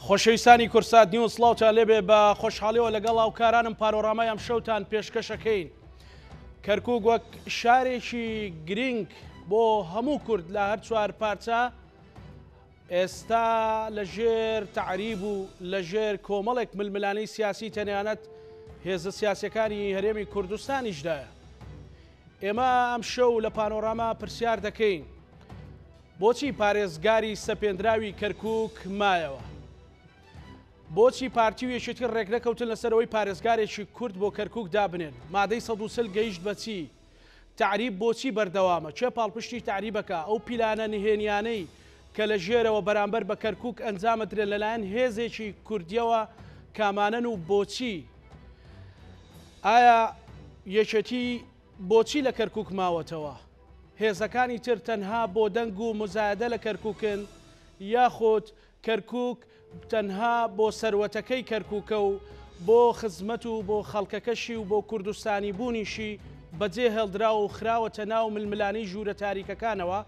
خۆشەویستانی کورسات نیوز سڵاوتان لێبێ بە خۆشحاڵیەوە لەگەڵ هاوکارانم پارۆڕامای ئەم شەوتان پێشکەشەکەین. کەرکووک وەک شارێکی گرنگ بۆ هەموو کورد لە هەر چوار پارچە ئێستا لەژێر تعریب و لەژێر کۆمەڵێک ململانەی سیاسی تەنیانەت هێزە سیاسیەکانی هەرێمی کوردستانیشدایە. ئێمە ئەم شەو لە پانۆراما پرسیار دەکەین بۆچی پارێزگاری سەپێنراوی کەرکووک مایەوە؟ بۆچی پارتی و یەکێتی ڕێک نەکەوتن لەسەرەوەی پارێزگارێکی کورد بۆ کەرکووک دابنێن؟ مادەی 130 گەیشت بەچی؟ تعریب بۆچی بەردەوامە؟ چێ پاڵپشتی تعریبەکە؟ ئەو پیلانە نهێنیانەی کە لە ژێرەوە بەرامبەر بە کەرکووک ئەنجامەدرێن لەلایەن هێزێکی کوردیەوە کامانەن و بۆچی؟ ئایا یەکێتی بۆچی لە کەرکووک ماوەتەوە؟ هێزەکانی تر تەنها بۆ دەنگ و مزایدە لە کەرکووکن یاخۆت کەرکووک تەنها بۆ سەروەتەکەی کەرکووکە و بۆ خزمەت و بۆ خەڵکەکەشی و بۆ کوردستانی بوونیشی بەجێ هێڵدرا و خراوەتە ناو ململانەی ژوورە تاریکەکانەوە؟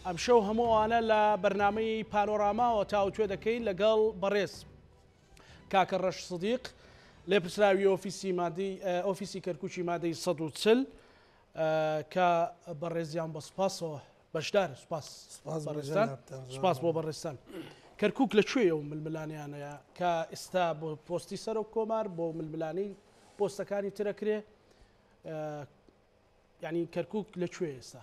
ئەم شەو هەموو ئەوانە لە بەرنامەی پانۆراماوە تاوتوێ دەکەین لەگەڵ بەڕێز کاکە ڕەش سدیق لێپرسراوی ئۆفیسی کەرکووکی مادەی 140 کە بەڕێزیان بە سوپاسەوە بەشدار سوپاس بۆ بەڕێستان. کەرکووک لەکوێ و ململانیانەیە کە ئێستا بۆ پۆستی سەرۆک کۆمار بۆ ململانەی پۆستەکانی ترەکرێ؟ ینی کەرکووک لەکوێ ئێستا؟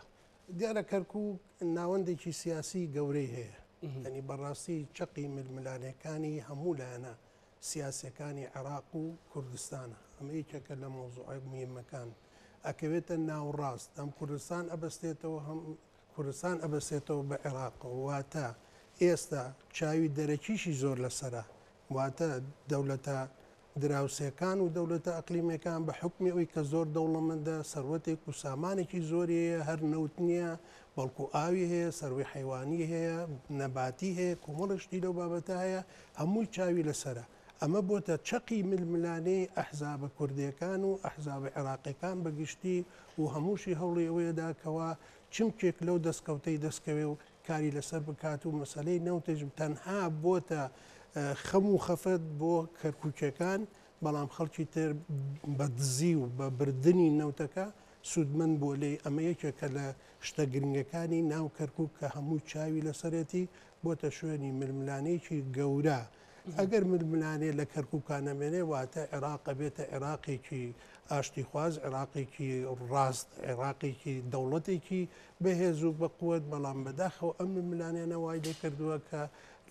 دیارە کەرکووک ناوەندێکی سیاسی گەورەی هەیە، ینی بەڕاستی چەقی ململانەکانی هەموو لایەنە سیاسەکانی عێراق و کوردستانە. ئەمە یەکێکە لە مۆزوعی موهمەکان ئەکەوێتە ناوڕاست. ئەم کوردستان ئەبەستێتەوە کوردستان ئەبەستێتەوە بە عێراق، واتە ئێستا چاوی دەرەکیشی زۆر لەسرە، واتە دەوڵەتە دراوسەکان و دەوڵەتە ئەقلیمەکان بە حکمی ئەوی کە زۆر دەوڵەمەندە سەروەتێک و سامانێکی زۆریە، هەر نەوت نییە، بەڵکو ئاوی هەیە، سەروەی حیوانی هەیە، نەباتی هەیە، کۆمەڵشتی لەو بابەتە هەیە، هەمووی چاوی لەسرە. ئەمە بۆتە چەقی ململانەی ئەحزابە کوردیەکان و ئەحزابە عێراقیەکان بەگشتی و هەمووشی هەوڵی ئەوەیەداکەوە چمکێک لەو دەستکەوتەی دەستکەوێ و کاری لەسەر بکات و مەسەلەی نەوتێژ تەنها بۆتە خەم و خەفەت بۆ کەرکووکەکان، بەڵام خەڵکی تر بە دزی و بە بردننی نەوتەکە سوودمەند بۆ لێ. ئەمە یەکێکە لە شتە گرنگەکانی ناو کەرکووک کە هەموو چاوی لەسەرەتی بۆتە شوێنی ململانەیەکی گەورە. ئەگەر ململانێ لە کەرکووکانەمێنێ واتە عێراقە بێتە عێراقێکی ئاشتی خواز، عێراقێکی ڕاست، عێراقێکی دەوڵەتێکی بەهێز و بەقوت. بەڵام بەداخەوە ئەم ململانێنە وای لێ کردووە کە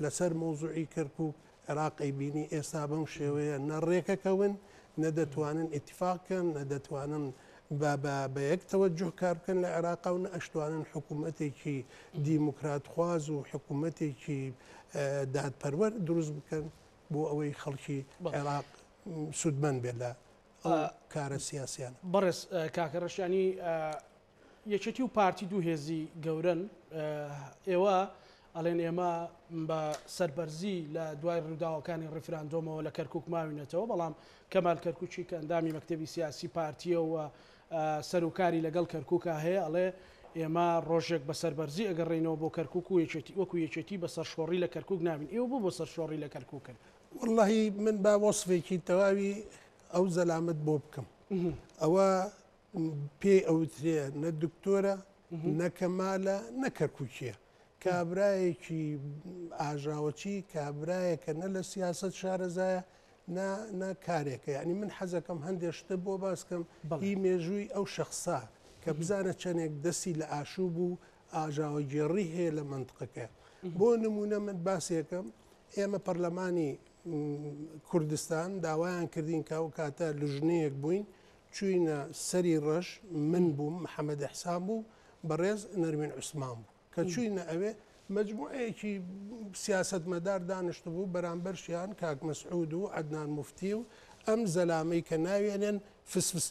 لەسەر مۆزوعی کەرکووک عێراقی بینی ئێستا بەم شێوەیە نەڕێکەکەون، نەدەتوانن ئیتیفاقکەن، نەدەتوانن بە یەک تەوەجوه کار بکەن لە عێراقا و نەئەشتوانن حکوومەتێکی دیموکرات خواز و حکوومەتێکی دادپەروەر دروست بکەن بۆ ئەوەی خەڵکی عێراق سوودمەند بێت لە کارە سیاسیان. بەڕێز کاکە ڕەشانی یەکێتی و پارتی دوو هێزی گەورن، ئێوە ئەڵێن ئێمە بە سەربەرزی لە دوای ڕووداوەکانی ڕفراندۆمەوە لە کەرکووک ماوینێتەوە، بەڵام کەمال کەرکووچی کە ئەندامی مەکتەبی سیاسی پارتیەوە سەرۆکاری لەگەڵ کەرکووکە هەیە، ئەڵێ ئێمە ڕۆژێک بە سەربەرزی ئەگەڕێنەوە بۆ کەرکووک و وەکو یەکێتی بە سەرشۆڕی لە کەرکووک نابین. ئێوە بوو بۆ سەرشۆڕی لە کەرکووکن؟ وەڵڵاهی من با وەسفێکی تەواوی ئەو زەلامەت بۆ بکەم. ئەوە پێ ئەوترێ نە دکتۆرە، نە کەمالە، نە کەرکووکیە، کابرایەکی ئاژاوەچی، کابرایەکە نە لە سیاست شارەزایە نە کارێکە. یعنی من حەزەکەم هەندێک شتە بۆ باسکەم هی مێژووی ئەو شەخصا کە بزانە چەندێک دەستی لە ئاشوب و ئاژاوە گێڕی هەیە لە منطقەکە. بۆ نمونە من باسیەکەم، ئێمە پەرلەمانی کوردستان داوایان کردین کە ئەو کاتە لژنەیەک بووین، چوینە سەری ڕەش، من بووم، محەممەد ئەحسان بوو، بەڕێز نەرمین عوسمان بوو کە چوینە ئەوێ مجموعەیەکی سیاست مەدار دانیشت بوو بەرامبەرشیان کاک مەسعود و عەدنان موفتی و ئەم زەلامەی کە ناوێنن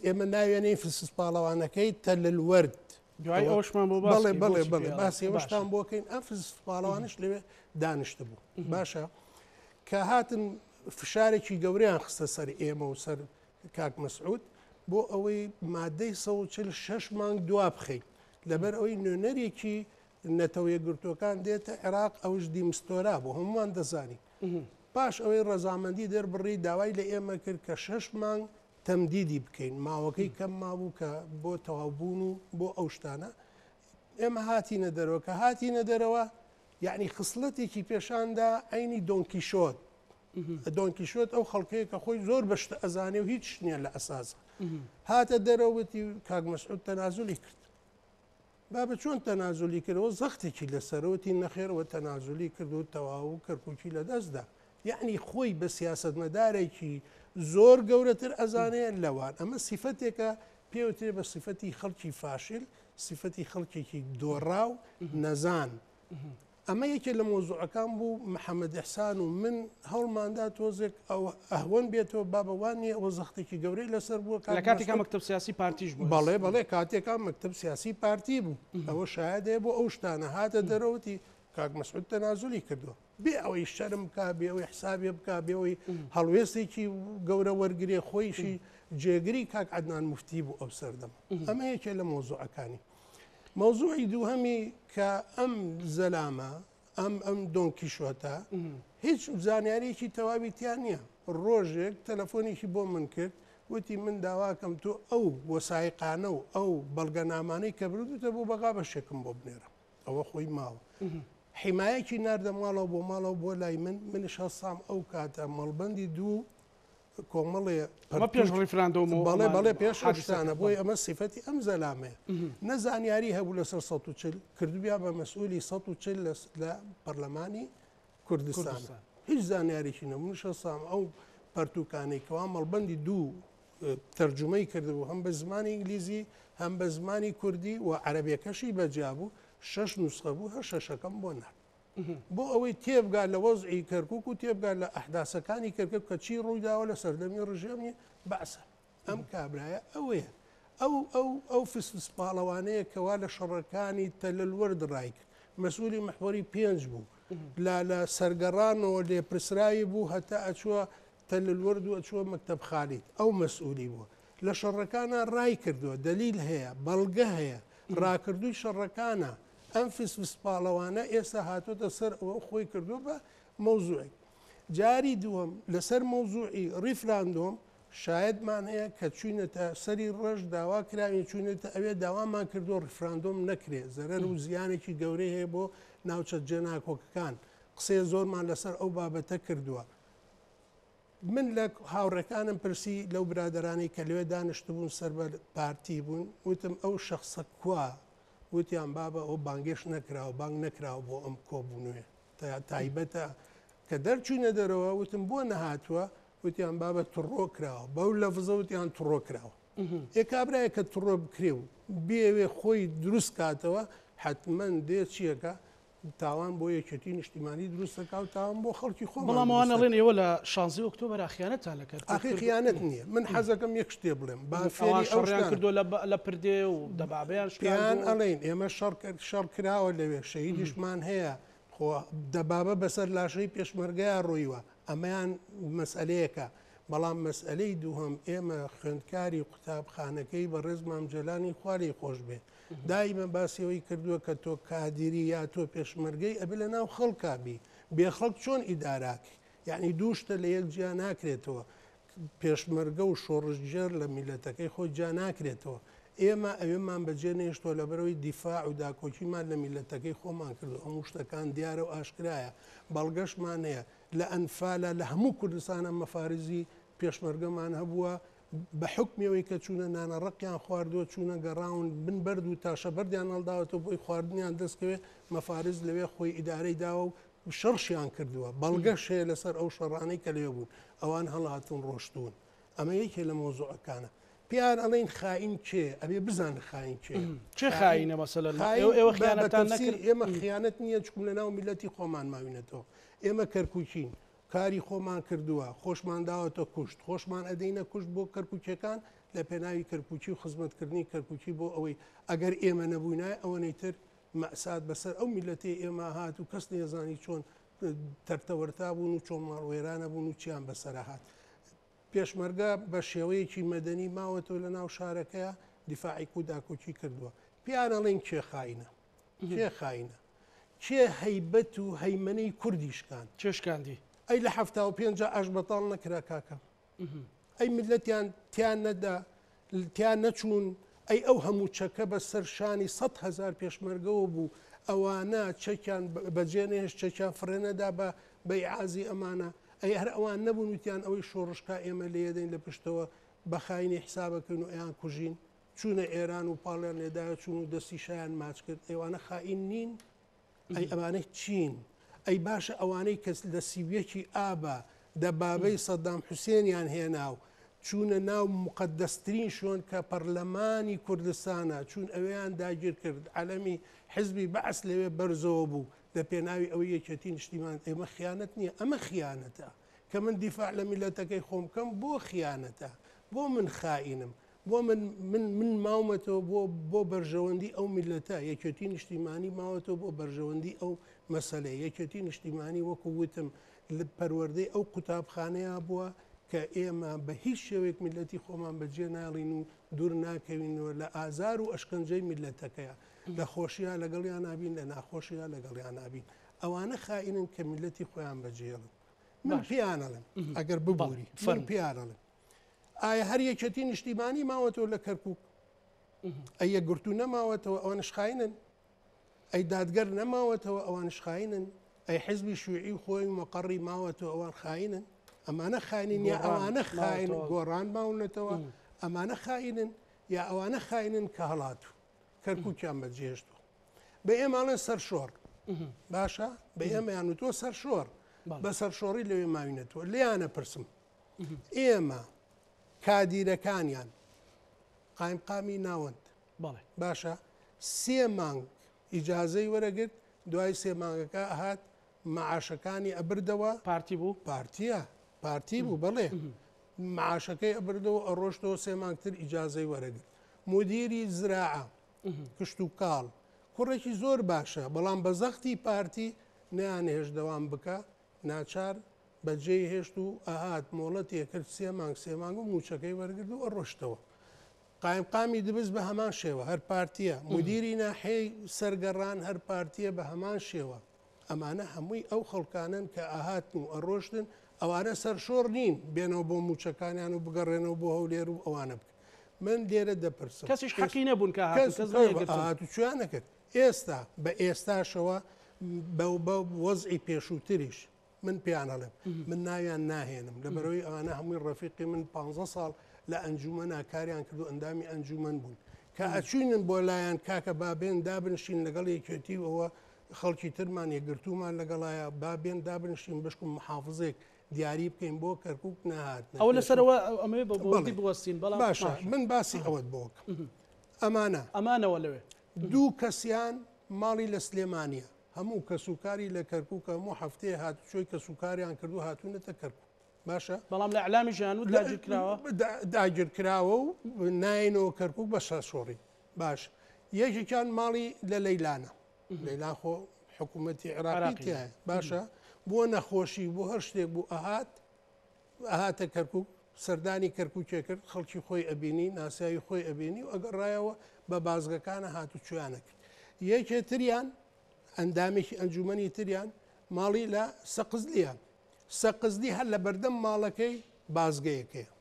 ئێمە ناوێنەی فسس پاڵەوانەکەی تەللوەرد. بەڵێ بەڵێ بڵێ باسی ئێوەشتان بۆکەین. ئەم فسس پاڵەوانش لەوێ دانیشت بوو. باشە کە هاتن فشارێکی گەورەیان خستە سەر ئێمە و سەر کاک مەسعود بۆ ئەوەی مادەی 146 مانگ دوا بخەین لەبەر ئەوەی نوێنەرێکی نەتەوە یەکگرتوەکان دێتە عێراق ئەوش دیمستۆرا بۆ هەمومان دەزانی پاش ئەوەی ڕەزامەندی دەربڕی داوای لە ئێمە کرد کە 6 مانگ تەمدیدی بکەین ماوەکەی کەم مابوو کە بۆ تەواوبوون و بۆ ئەو شتانە ئێمە هاتیینە دەرەوە کە هاتیینە دەرەوە یعنی خصلەتێکی پێشاندا ئەینی دۆنکیشۆت دۆنکیشۆت ئەو خەڵکەیە کە خۆی زۆر بەشتە ئەزانێ و هیچ نییە لە ئەساس هاتە دەرەوەتی کاک مەسعود تەنازولی کرد بابە چۆن تەنازولی کردەوە زەختێکی لەسەرەوەتی نەخێرەوە تەنازولی کرد و تەواو و کەرکووکی لە دەستدا یعنی خۆی بە سیاسەتمەدارێکی زۆر گەورەتر ئەزانەیە لەوان ئەمە سیفەتێکە پێوترێ بە سیفەتی خەڵکی فاشل سیفەتی خەڵکێکی دۆڕاو نەزان ئەمە یەکێ لە مۆزوعەکان بوو محەممەد ئەحسان و من هەوڵماندا تۆزێک ئەو ئەهوەن بێتەوە بابەوانیە ئەوە زەختێکی گەورەی لەسەر بووە لە کاتێکا مەکتەب سیاسی پارتیش بوو بەڵێ بەڵێ کاتێکان مەکتەب سیاسی پارتی بوو ئەوە شایدەیە بۆ ئەو شتانە هاتە دەرەوەتی کاک مەسعود تەنازولی کردووە بێ ئەوەی شەرم بکە بێ ئەوەی حسابێ بکە بێەوەی هەڵوێستێکی گەورە وەرگێ خۆیشی جێگری کاک عەدنان موفتی بوو ئەو سەردەم ئەمە یەکێ لە مۆزوعەکانی مەوزوعی دووهەمی کە ئەم زەلامە ئەم دۆنکیشۆتە هیچ زانیاریی تەواویتیان نییە ڕۆژێک تەلەفۆنێکی بۆ من کرد وتی من داواکەم تۆ ئەو وەسایقانە و ئەو بەڵگەنامانەی کە برودتە بۆ بەغا بەشێکم بۆ بنێرە ئەوە خۆی ماوە حیمایەکی ناردە ماڵەوە بۆ ماڵەوە بۆ لای من هەسام ئەو کاتە مەڵبەندی دوو کۆمەڵێ پێش ڕیفراندۆم بەڵێ بەڵێ پێش شتانە بۆی ئەمە سیفەتی ئەم زەلامەیە نەزانیاری هەبوو لە سەر 140 کردوبیا بە مەسئولی 140 لە پەرلەمانی کوردستان هیچ زانیاریی نەبوو شەسام ئەو پەرتوکانەی کەوا مەڵبەندی دوو تەرجمەی کردبوو هەم بە زمانی ئینگلیزی هەم بە زمانی کوردی و عەرەبیەکەشی بەجیا بوو 6 نوسخە بوو هەر شەشەکەم بۆ نار بۆ ئەوەی تێبگا لە وەزعی کەرکووک و تێبگا لە ئەحداسەکانی کەرکک کە چی ڕوویداوە لە سەردەمی ڕژێمی بەسە ئەم کابرایە ئەوەیە ئەو فسپاڵەوانەیە کەوا لە شەڕەکانی تەلەلوەرد ڕای کرد مەسئولی مەحوەری 5 بوو لە سەرگەڕانەوە لێ پرسرایی بوو هەتا ئەچووە تەلەلوەرد و ئەچووە مەکتەب خالید ئەو مەسئولی بووە لە شەڕەکانە ڕای کردووە دەلیل هەیە بەڵگە هەیە ڕاکردووی شەڕەکانە ئەم فسپاڵەوانە ئێستا هاتوۆتە سەر ئەوە خۆی کردو بە مەوزوعی جاری دووەم لەسەر مەوزوعی ڕیفراندۆم شایدمان هەیە کە چوینەتە سەری ڕەش داوا کراوی چوونێتە ئەوێ داوامان کردو ڕیفراندۆم نەکرێ زەرەر و زیانێکی گەورەی هەیە بۆ ناوچە جێناکۆکەکان قسێ زۆرمان لەسەر ئەو بابەتە کردووە من لە هاوڕەکانم پرسی لەو برادرانی کە لەوێ دانیشتبوون سەر بە پارتی بوون وتم ئەو شخصە کوا وتیان بابە ئەو بانگێش نەکراوە بانگ نەکراوە بۆ ئەم کۆبوونوێ تایبەتە کە دەرچوونە دەرەوە وتم بۆ نەهاتووە وتیان بابە تڕۆ کراوە بەو لە فزەوتیان تڕۆ کراوە ئێکابرایە کە تڕۆ بکرێ و بێوێ خۆی دروست کاتەوە حتمما دێ چیەکە تاوان بۆ یەکێتی نیشتیمانی دروستەکە و تاوان بۆ خەڵکی خۆ بەڵامەوان ئەڵێن ئێوە لە 16 ئۆکتۆبەر خیانەتان لە کرد ئاخی خیانەت نییە من حەزەکەم یەک شتێ بڵێم بافێریان کردو لە پردێ و دەبابیان شیان ئەڵێن ئێمە شەڕ کراوە لەوێ شەهیدیشمان هەیە دەبابە بەسەر لاشەی پێشمەرگایە ڕۆیوە ئەمەیان مەسئلەیەکە بەڵام مەسئلەی دووهەم ئێمە خوێندکاری قوتابخانەکەی بە ڕێز مامجلانی خواری خۆش بێ دایمە باسیەوەی کردووە کە تۆ کادیری یا تۆ پێشمەرگەی ئەبێ لە ناو خەڵکابی بێ خەڵک چۆن ئیداراکی یعنی دووشتە لە یەک جیا ناکرێتەوە پێشمەرگە و شۆڕژگەر لە میلەتەکەی خۆی جا ناکرێتەوە ئێمە ئەوێمان بەجێ نێشتۆ لە بەرەوەی دیفاع و داکۆچیمان لە میلەتەکەی خۆمان کردو ئەم شتەکان دیارە و ئاشکرایە بەڵگەشمان هەیە لە ئەنفالە لە هەموو کوردستانە مەفارزی پێشمەرگەمان هەبووە بە حکمیەوەی کە چوونە نانەڕقیان خواردووە چوونە گەڕاون بن بەرد و تاشە بەردیان هەڵداوەتەوە بۆی خواردنیان دەستکەوێت مەفارز لەوێ خۆی ئیدارەی داوە و شەڕشیان کردووە بەڵگەش هەیە لەسەر ئەو شەڕانەی کە لێ بوون ئەوان هەڵهاتون ڕۆشتون ئەمە یەکێ لە مۆزوعەکانە پیان ئەڵێن خائین کێ ئەبێ بزان خائین چێ خائینە مەسەلەن ئێوە خیانەتان نەکرد ئێمە خیانەت نییە چکم لە ناو میلەتی خۆمان ماوینێتەوە ئێمە کەرکووچین کاری خۆمان کردووە خۆشمان داوەتە کوشت خۆشمان ئەدەینە کوشت بۆ کەرکووچەکان لە پێناوی کەرکووچی و خزمەتکردنی کەرکووچی بۆ ئەوەی ئەگەر ئێمە نەبووینای ئەوەی تر مەساد بەسەر ئەو میلەتی ئێمە هات و کەس نێزانی چۆن تەرتەوەرتا بوون و چۆن ماڵوێرانە بوون و چیان بەسەرە هات پێشمەرگە بە شێوەیەکی مەدەنی ماوەتەوە لە ناو شارەکەیە دیفاعی و داکۆچی کردووە پیان ئەڵێن کێ خاینە کێ خاینە کێ هەیبەت و هەیمەنەی کوردیشکان چێشکاندی ئەی لە 75 ئاش بەتاڵ نەکرا کاکە ئەی ملەتیان تیان نەدا تیان نەچوون ئەی ئەو هەموو چەکە بە سەرشانی 100,000 پێشمەرگەوە بوو ئەوانە چەکیان بەجێنێش چەکیان فرێنەدا بە بەیعازی ئەمانە ئەی هەر ئەوان نەبوون وتیان ئەوەی شۆڕشکا ئێمە لێدەین لە پشتەوە بە خاینی حسابەکەن و ئەیان کوژین چوونە ئێران و پاڵیان لێدایە چوون و دەستی شایان ماچ کرد ئەوانە خائین نین ئەی ئەوانەی چین ئەی باشە ئەوانەی کەس لە سیویەکی ئابە دەبابەی سەدام حوسێنیان هێناو چوونە ناو مقدەسترین شۆن کە پەرلەمانی کوردستانە چون ئەویان داگیر کرد عەلەمی حزبی بەعس لەوێ بەرزەوە بوو لە پێناوی ئەوەی یەکێتی نیشتیمان ئێمە خیانەت نییە ئەمە خیانەتە کە من دیفاع لە میلەتەکەی خۆم بکەم بۆ خیانەتە بۆ من خائینم بۆ من ماومەتەوە بۆ بەرژەوەندی ئەو میلەتە یەکێتی نیشتیمانی ماوەتەوە بۆ بەرژەوەندی ئەو مەسەلەی یەکێتی نیشتیمانی وەکو وتم لە پەروەردەی ئەو قوتابخانەیە بووە کە ئێمە بە هیچ شێوێک میلەتی خۆمان بەجێ ناڵین و دوور ناکەوینەوە لە ئازار و ئەشکەنجەی میلەتەکەیە لە خۆشیە لەگەڵیان نابین لە ناخۆشیە لەگەڵیان نابین ئەوانە خائینن کە میلەتی خۆیان بەجێڵن من پیانەڵم ئەگەر ببووری فەرم پیانەڵم ئایا هەر یەکێتی نیشتیمانی ماوەتەوە لە کەرکووک ئەی یەکگرتو نەماوەتەوە ئەوانش خاینن ئەی دادگەر نەماوەتەوە ئەوانش خاینن ئەی حزبی شوعی خۆی مەقەڕی ماوەتەوە ئەوان خاینن ئەمانە خاینن یا ئەوانە خاین گۆڕان ماونەتەوە ئەمانە خاینن یا ئەوانە خاینن کە هەڵاتوو کەرکووکیان بەجێهێشتووە بە ئێماڵێن سەرشۆڕ باشە بە ئێمەیان وتۆ سەرشۆڕ بە سەرشۆڕی لەوێ ماوینەتەوە لێیانە پرسم ئێمە کادیرەکانیان قایمقامی ناوەند باشە 3 مانگ ئیجازەی وەرەگرت دوای 3 مانگەکە هات مەعاشەکانی ئەبردەوە پارتی بوو پارتی بوو بەڵێ معاشەکەی ئەبردەوە ئەڕۆشتەوە 3 مانگتر ئیجازەی وەرەگرت مدیری زراعە کشت و کاڵ کوڕێکی زۆر باشە بەڵام بە زەختی پارتی نەیانهێش دەوام بکە ناچار بەجێ هێشت و ئاهات مۆڵەت کرد 3 مانگ 3 مانگ و موچەکەی وەرگرت و ئەڕۆشتەوە قایمقامی دبست بە هەمان شێوە هەر پارتیە مدیری ناحەی سەرگەڕان هەر پارتیە بە هەمان شێوە ئەمانە هەمووی ئەو خەڵکانن کە ئاهاتن و ئەڕۆشتن ئەوانە سەرشۆڕ نین بێنەوە بۆ موچەکانیان و بگەڕێنەوە بۆ هەولێر و ئەوانە بکە من لێرە دەپرسم کەسیش حەقی نەبوون کە هاتوچیان نەکرد ئێستا بە ئێستاشەوە بە وەزعی پێشووتریش من پیانەڵێم من ناویان ناهێنم لەبەرەوەی ئەوانە هەمووی ڕەفیقی من 15 ساڵ لە ئەنجومەنا کاریان کردو ئەندامی ئەنجومەن بوون کە ئەچوینن بۆ لایەن کاکە بابێن دابنشین لەگەڵ یەکێتی ئەوە خەڵکی ترمان یەکگرتومان لەگەڵایە بابێن دابنشین بشکم محافظێک دیاری بکەین بۆ کەرکووک نهات ئەو لەسەرەوە ئەمەوێ بەبووی بوەستین بەڵام باشە من باسی ئەوەت بۆکە ئەمانەوە لەوێ 2 کەسیان ماڵی لە سلێمانیە هەموو کەسوکاری لە کەرکووکە هەموو هەفتەیە هاتوچۆی کەسوکاریان کردو هاتوونەتە کەرکووک باشە بەڵام لە ئەعلامی ژیان و داگیرکراوە و ناینەوە کەرکووک بە شەشۆڕی باش یەکێکیان ماڵی لە لەیلانە لەیلان خۆ حکوومەتی عێراقی باشە بۆ نەخۆشی بۆ هەر شتێک بوو ئەهاتە کەرکووک سەردانی کەرکووکێ کرد خەڵکی خۆی ئەبینی ناسایی خۆی ئەبینی و ئەگەڕایەوە بە بازگەکانە هاتوچیانە کرد یەکێتریان ئەندامێکی ئەنجومەنی تریان ماڵی لە سەقزلیە سەقزلی هەر لە بەردەم ماڵەکەی بازگەیەکەیە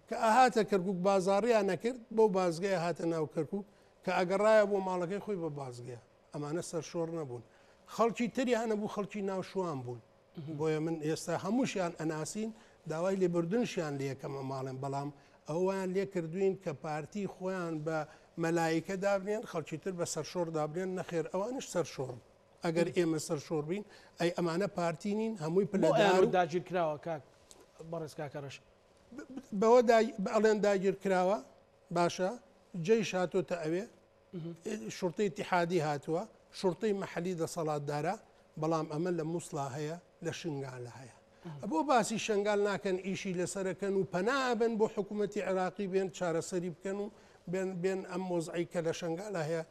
کە ئاهاتە کەرکووک بازاڕیان نەکرد بۆ بازگەیە هاتە ناو کەرکووک کە ئەگەڕایە بۆ ماڵەکەی خۆی بە بازگەیە ئەمانە سەرشۆڕ نەبوون خەڵکی تریانە بوو خەڵکی ناو شوان بوون بۆیە من ئێستا هەمووشیان ئەناسین داوای لێبوردنشیان لە یەکەمە ماڵێن بەڵام ئەویان لێ کردوین کە پارتی خۆیان بە مەلایکە دابنێن خەڵکی تر بە سەرشۆڕ دابنێن نەخێر ئەوانش سەرشۆڕ ئەگەر ئێمە سەرشۆڕ بین ئەی ئەمانە پارتی نین هەمووی پلەدار داگیر کراوە کاک بەڕێز کاکەڕەش بەوە ئەڵێن داگیر کراوە باشە جێیش هاتۆتە ئەوێ شورتەی اتحادی هاتووە شورتەی مەحەلی دەسەڵاتدارە بەڵام ئەمە لە مووسڵا هەیە لە شنگالە هەیە بۆ باسی شنگال ناکەن ئیشی لەسەرەکەن و پەنابن بۆ حکوومەتی عێراقی بێن چارەسەری بکەن و بێن ئەم مۆزعی کە لە شنگالە هەیە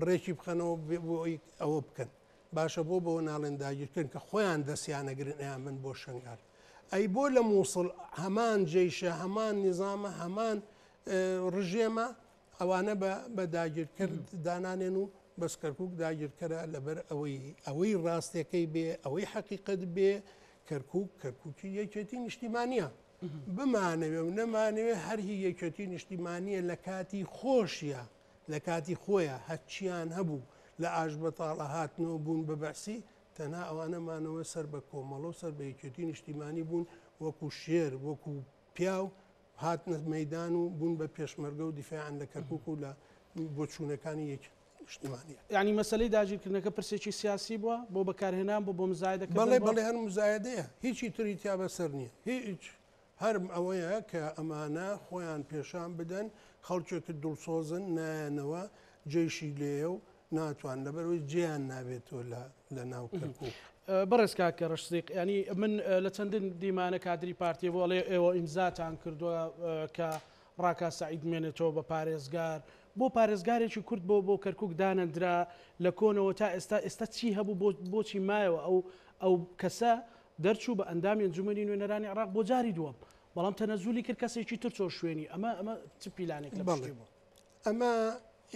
ڕێکی بخەنەوە بۆی ئەوە بکەن باشە بۆ ناڵێن داگیرکردن کە خۆیان دەستیانەگرن ئەیان من بۆ شنگال ئەی بۆ لە مووسڵ هەمان جێیشە هەمان نظامە هەمان ڕژێمە ئەوانە بە داگیرکرد دانانێن و بەس کەرکووک داگیرکەرە لەبەر ئەوەی ڕاستەکەی بێ ئەوەی حەقیقت بێ کەرکووکی یەکێتی نیشتیمانیە بمانەوێ و نەمانەوێ هەرهی یەکێتی نیشتیمانیە لە کاتی خۆشیە لە کاتی خۆیە هەچیان هەبوو لە ئاش بەتاڵە هاتنەوە بوون بە بەعسی تەنها ئەوانەمانەوە سەر بە کۆمەڵە و سەر بە یەکێتی نیشتیمانی بوون وەکو شێر وەکو پیاو هاتنە مەدان و بوون بە پێشمەرگە و دیفاعان لە کەرکووک و لە بۆ چوونەکانی یەک نیشتیمانیە ینی مەسلەی داگیرکردنەکە پرسێکی سیاسی بووە بۆ بەکارهێنان بۆ مزایدەکە بەڵێ هەر مزایدەیە هیچی تری تیا بەسەر نییە هیچ هەرم ئەوەیە کە ئەمانە خۆیان پێشان بدەن خەڵکێکە دڵسۆزن نایەنەوە جێشی لێە و ناتوان لەبەرەوەی جیان نابێتەوە لە ناو کەرکووک. بەڕێز کاکە ڕشتیق ینی من لە چەندین دیمانە کادری پارتی بۆڵێ ئێوە ئیمزاتان کردووە کە ڕاکە سعید مێنێتەوە بە پارێزگار بۆ پارێزگارێکی کورد بۆ کەرکووک دانەندرا لە کۆنەوە تا ئێستا چی هەبوو بۆچی مایەوە ئەو کەسە دەرچوو بە ئەندامی ئەنجومەنی نوێنەرانی عراق بۆ جاری دووەم بەڵام تەنەزولی کرد کەسێکی تر چۆ شوێنی ئەمە چ پیلانێک لە بەڵێ بوو ئەمە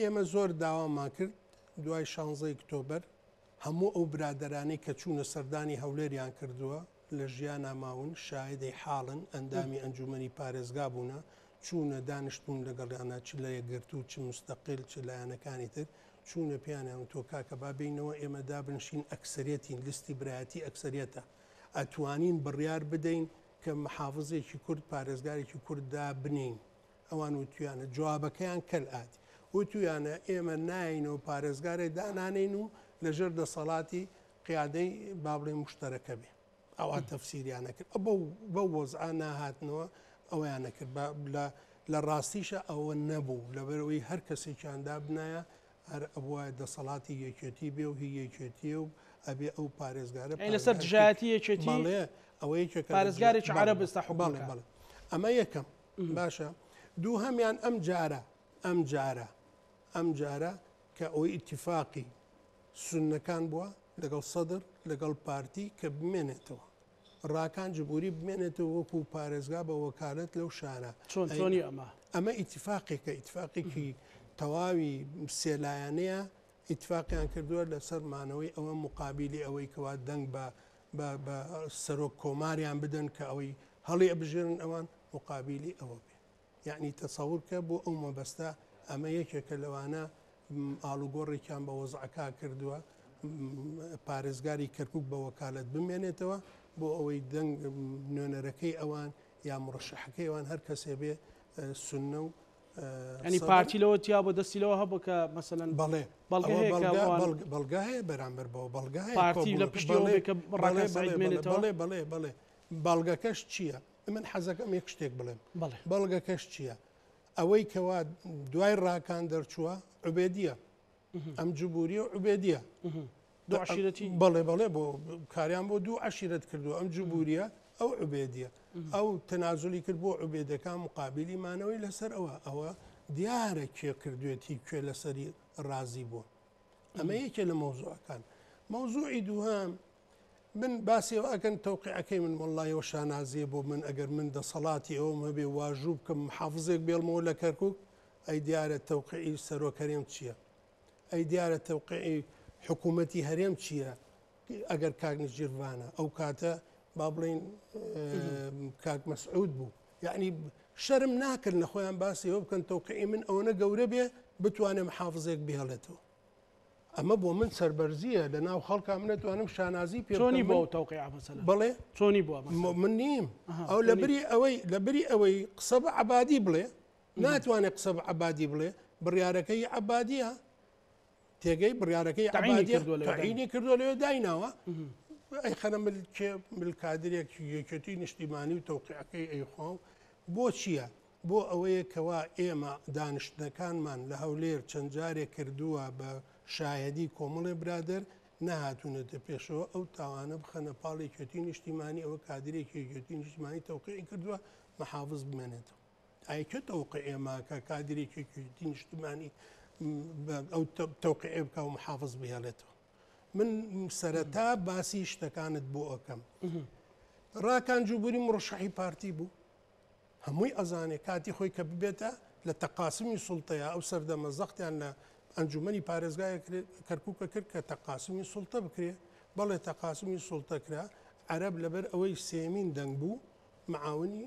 ئێمە زۆر داوامان کرد دوای 16 ئۆکتۆبەر هەموو ئەو برادرانی کە چوونە سەردانی هەولێریان کردووە لە ژیان ناماون شایدەی حاڵن ئەندامی ئەنجومەنی پارێزگا بوونە چوونە دانیشتون لەگەڵیانە چ لە یەکگرتو و چ مستەقل چ لایەنەکانی تر چوونە پیانیان تۆ کاکە بابینەوە ئێمە دابنشین ئەکسەرەتین لیستی برایەتی ئەکسەرەتە ئەتوانین بڕیار بدەین کە محافزێکی کورد پارێزگارێکی کورددا بنین ئەوان وتویانە جوابەکەیان کەل ئاتی وتویانە ئێمە ناینەوە پارێزگارێک دانانین و لەژێر دەسەڵاتی قیادەی بابڵێ مشتەرەکە بێ ئەوە تەفسیریانە کرد بە وەزعا ناهاتنەوە ئەویان نەکرد لە ڕاستیشە ئەوە نەبوو لەبەرەوەی هەر کەسێکیاندا بنایە هەر ئەوە دەسەڵاتی یەکێتی بێ و هی یەکێتیە و ئەبێ ئەو پارێزگارە لەسەر دژایەتی یەکێتی ئەوە پارێزگارێکی عەرەب ئێستا حکومەکە بەڵێ ئەمە یەکەم باشە دوو هەمیان ئەم جارە کە ئەوەی ئیتیفاقی سونەکان بووە لەگەڵ سەدر لەگەڵ پارتی کە بمێنێتەوە ڕاکان جبووری بمێنێتەوە وەکو پارێزگا بە وەکالەت لەو شارە چۆنی ئەمە ئیتیفاقێکە ئیتفاقێکی تەواوی سێلایەنەیە ئیتفاقیان کردووە لەسەرمانەوەی ئەوە مقابلی ئەوەی کەوا دەنگ بە سەرۆک کۆماریان بدەن کە ئەوەی هەڵی ئەبژێرن ئەوان مقابلی ئەوە بێ یعنی تەسەورکە بۆ ئەو مەبەستە ئەمە یەکێکە لەوانە ئاڵوگۆڕێکیان بە وەزعەکە کردووە پارێزگاری کەرکووک بە وەکالەت بمێنێتەوە بۆ ئەوەی دەنگ نوێنەرەکەی ئەوان یا مڕەشەحەکەی ئەوان هەر کەسێ بێ سونە و ئەنی پارتی لەوە تیا بۆ دەستیلەوە هەبوو کە مەسەلەن بەڵێ بەڵگا هەیە بەرامبەر بەوە بەڵگا پارتی لە پشتیەوە بەڵێ بەڵگەکەش چییە؟ من حەزەکەم یەک شتێک بڵێم بەڵگەکەش چییە؟ ئەوەی کەوا دوای ڕاکان دەرچووە عوبێدیە ئەم جوبوریە عوبێدیە بەڵێ بۆ کاریان بۆ دوو عەشیرەت کردو ئەم جوبوریە ئەو عوبێدیە ئەو تەنازولی کرد بۆ عوبێدەکان مقابلی مانەوەی لەسەر ئەوە دیارە کێ کردوێتی کوێ لەسەری ڕازی بووە ئەمە یەکێ لە مەوزوعەکان مەوزوعی دووهام من باسیەوە ئەگەن تەوقیعەکەی من وەڵڵایەوە شانازیە بۆ من ئەگەر من دەسەڵاتی ئەوم هەبێ واژوو بکەم محافزێک بێڵمەوە لە کەرکووک ئەی دیارە تەوقیعی سەرۆکەرێم چییە؟ ئەی دیارە تەوقیعی حکوومەتی هەرێم چییە؟ ئەگەر کاک نجیروانە ئەو کاتە با بڵین کاک مەسعود بوو یعنی شەرم ناکرد لە خۆیان باسیەوە بکەن تەوقیعی من ئەوەنە گەورە بێ بتوانێت محافزێک بهێڵێتەوە ئەمە بۆ من سەربەرزیە لە ناو خەڵکا من نتوانم شانازی پێ چۆنی بۆ تەوقیع بڵێ چۆنی بووە من نیم ئەو لەبری ئەوەی قسە بە عەبادی بڵێ ناتوانێت قسە بە عەبادی بڵێ بڕیارەکەی عەبادیە تێگەی بڕیارەکەی عەبادی کردووە لەوێ دایناوە ئەی خەنە ملکادرێک یەکێتی نیشتیمانی و تەوقیعەکەی ئەیخوا بۆ چییە؟ بۆ ئەوەیە کەوا ئێمە دانیشتنەکانمان لە هەولێر چەند جارێک کردووە بە شایەدی کۆمەڵی برادر نهاتوونەتە پێشەوە ئەو تاوانە بخەنە پاڵی یەکێتی نیشتیمانی ئەوە کادرێکی یەکێتی نیشتیمانی تەوقیعی کردووە محافز بمێنێتەوە ئایکە تەوقیع ئێماکە کادرێکی یەکێتی نیشتیمانی ئەو تەوقیع بکە و محافز بهێڵێتەوە من سەرەتا باسی شتەکانت بۆ ئەەکەم ڕاکان جوبوری مڕەشەحی پارتی بوو هەمووی ئەزانێ کاتی خۆی کە ببێتە لە تەقاسمی سوڵتەیە ئەو سەردەمە زەختیان لە ئەنجومەنی پارێزگای کەرکووکە کرد کە تەقاسمی سوڵتە بکرێ بەڵێ تەقاسمی سوڵتەکرا عرب لەبەر ئەوەی سێمین دەنگ بوو معاونی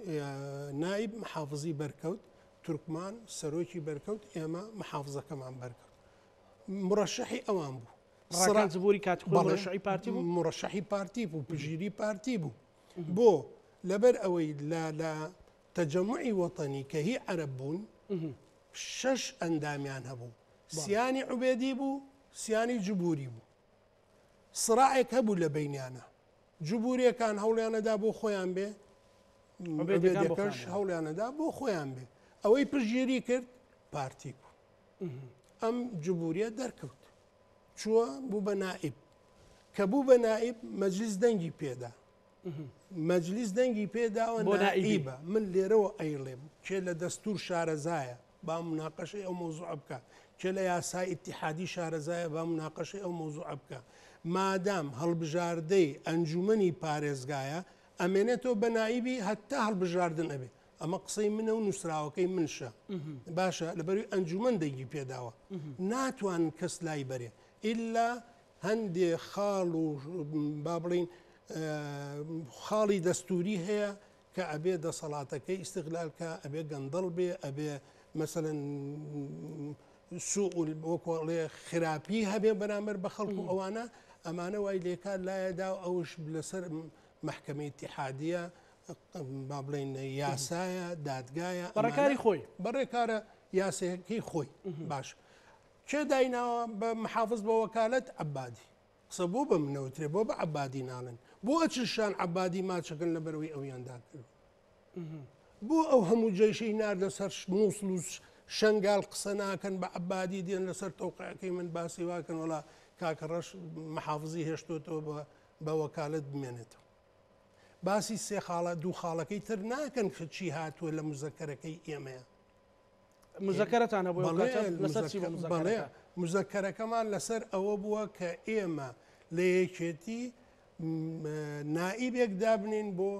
نائب محافظی بەرکەوت تورکمان سەرۆکی بەرکەوت ئێمە محافزەکەمان بەرکەوت مرشحی ئەوان بوو ڕاکان زبووری کاتی خۆی مرشحی پارتی بوو مرشحی پارتی بوو پژگیری پارتی بوو بۆ لەبەر ئەوەی لە تەجەمعی وەتەنی کە هی عەرەب بوون 6 ئەندامیان هەبوو سیانی عوبێدی بوو سیانی جبووری بوو سڕاعێک هەبوو لە بینیانە جبووریەکان هەوڵیانەدا بۆ خۆیان بێ عوبێدەکەش هەوڵیانەدا بۆ خۆیان بێ ئەوەی پژگیری کرد پارتی بوو ئەم جبووریە دەرکەوت چووە بوو بە نائب کە بوو بە نائب مەجلیس دەنگی پێدا مەجلیس دەنگی پێداوە نائیبە من لێرەوە ئەیڵێم کێ لە دەستور شارەزایە با مناقەشەی ئەو مۆزوع بکە کێ لە یاسای ئیتیحادی شارەزایە با مناقەشەی ئەو مۆزوع بکە مادام هەڵبژاردەی ئەنجومەنی پارێزگایە ئەمێنێتەوە بە نائیبی هەتا هەڵبژاردن ئەبێ ئەمە قسەی منە و نووسراوەکەی منشە باشە لەبەروی ئەنجومەن دەیگی پێداوە ناتوان کەس لای بەرێ ئللا هەندێ خاڵ و با بڵین خاڵی دەستوری هەیە کە ئەبێ دەسەڵاتەکەی ئیستیغلالکە ئەبێ گەندەڵ بێ ئەبێ مەسەلەن سوء وەکڵێ خراپی هەبێ بەرامبەر بە خەڵکو ئەوانە ئەمانە وای لێکار لایەدا ئەوش لەسەر محکەمەی اتحادیە با بڵێن یاسایە دادگایە بەڕێکاری خۆی بەڕێکارە یاسەکەی خۆی باش چێ دایناوە بە محافظ بە وەکالەت عەبادی قسە بۆ بە منەوترێ بۆ بە عەبادی ناڵێن بۆ ئەچشان عەبادی ماچەکەن لە بەرەوەی ئەویاندا کرد بۆ ئەو هەموو جێشەی ناردە سەر مووسڵ و شنگال قسە ناکەن بە عەبادی دێن لەسەر تەوقیعەکەی من باسی واکەن وڵا کاکە ڕەش محافزی هێشتۆتەوە بە وەکالەت بمێنێتەوە باسی سێ خاڵە دوو خاڵەکەی تر ناکەن کە چی هاتووە لە مزەکەرەکەی ئێمەیە مزەکەرەتانە بۆ بەڵێ مزەکەرەکەمان لەسەر ئەوە بووە کە ئێمە لە یەکێتی نائیبێک دابنین بۆ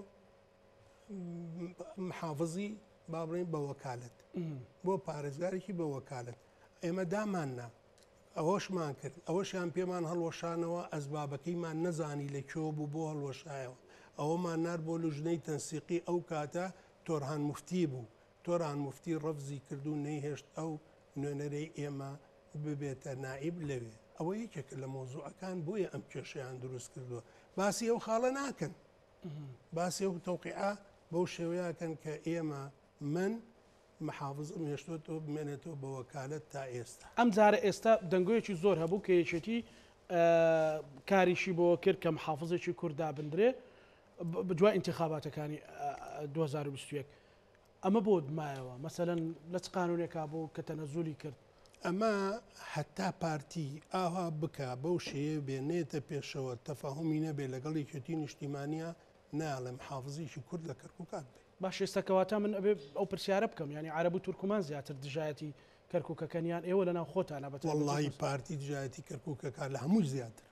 محافزی با بڵێن بە وەکالەت بۆ پارێزگارێکی بە وەکالەت ئێمە داماننا ئەوەشمان کرد ئەوەشیان پێمان هەڵوەشانەوە ئەسبابەکەیمان نەزانی لەکوێوە بوو بۆ هەڵوەشایەوە ئەوەمان نار بۆ لوژنەی تەنسیقی ئەو کاتە تۆرهان موفتی بوو تۆران مفتی ڕەفزی کردو نەیهێشت ئەو نوێنەرەی ئێمە ببێتە نائیب لەوێ ئەوە یەکێکە لە مۆزوعەکان بۆیە ئەم کێشەیان دروست کردووە باسی ئەو خاڵە ناکەن باسی ئەو تەوقیعە بەو شێوەیەکەن کە ئێمە من محافظم هێشتۆتەوە بمێنێتەوە بە وەکالەت تا ئێستا ئەم جارە ئێستا دەنگۆیەکی زۆر هەبوو کە یەکێتی کاریشی بۆ کرد کە محافظێکی کووردا بندرێ بجوای انتخاباتەکانی 2021 ئەمە بۆ دمایەوە مەسەلەن لە چ قانونێکا بوو کە تەنەزولی کرد ئەمە هەتا پارتی ئاوا بکە بەو شێوە بێنێتە پێشەوە تەفاهمی نەبێ لەگەڵ یەکێتی نیشتیمانیە ناڵێ محافزیشی کورد لە کەرکووکات بێ باش ئێستاکەواتە من ئەبێ ئەو پرسیارە بکەم ینی عەرەب و تورکمان زیاتر دژایەتی کەرکووکەکەنیان ئێوە لەناو خۆتانە بە وەڵڵاهی پارتی دژایەتی کەرکووکەکان لە هەموو زیاتر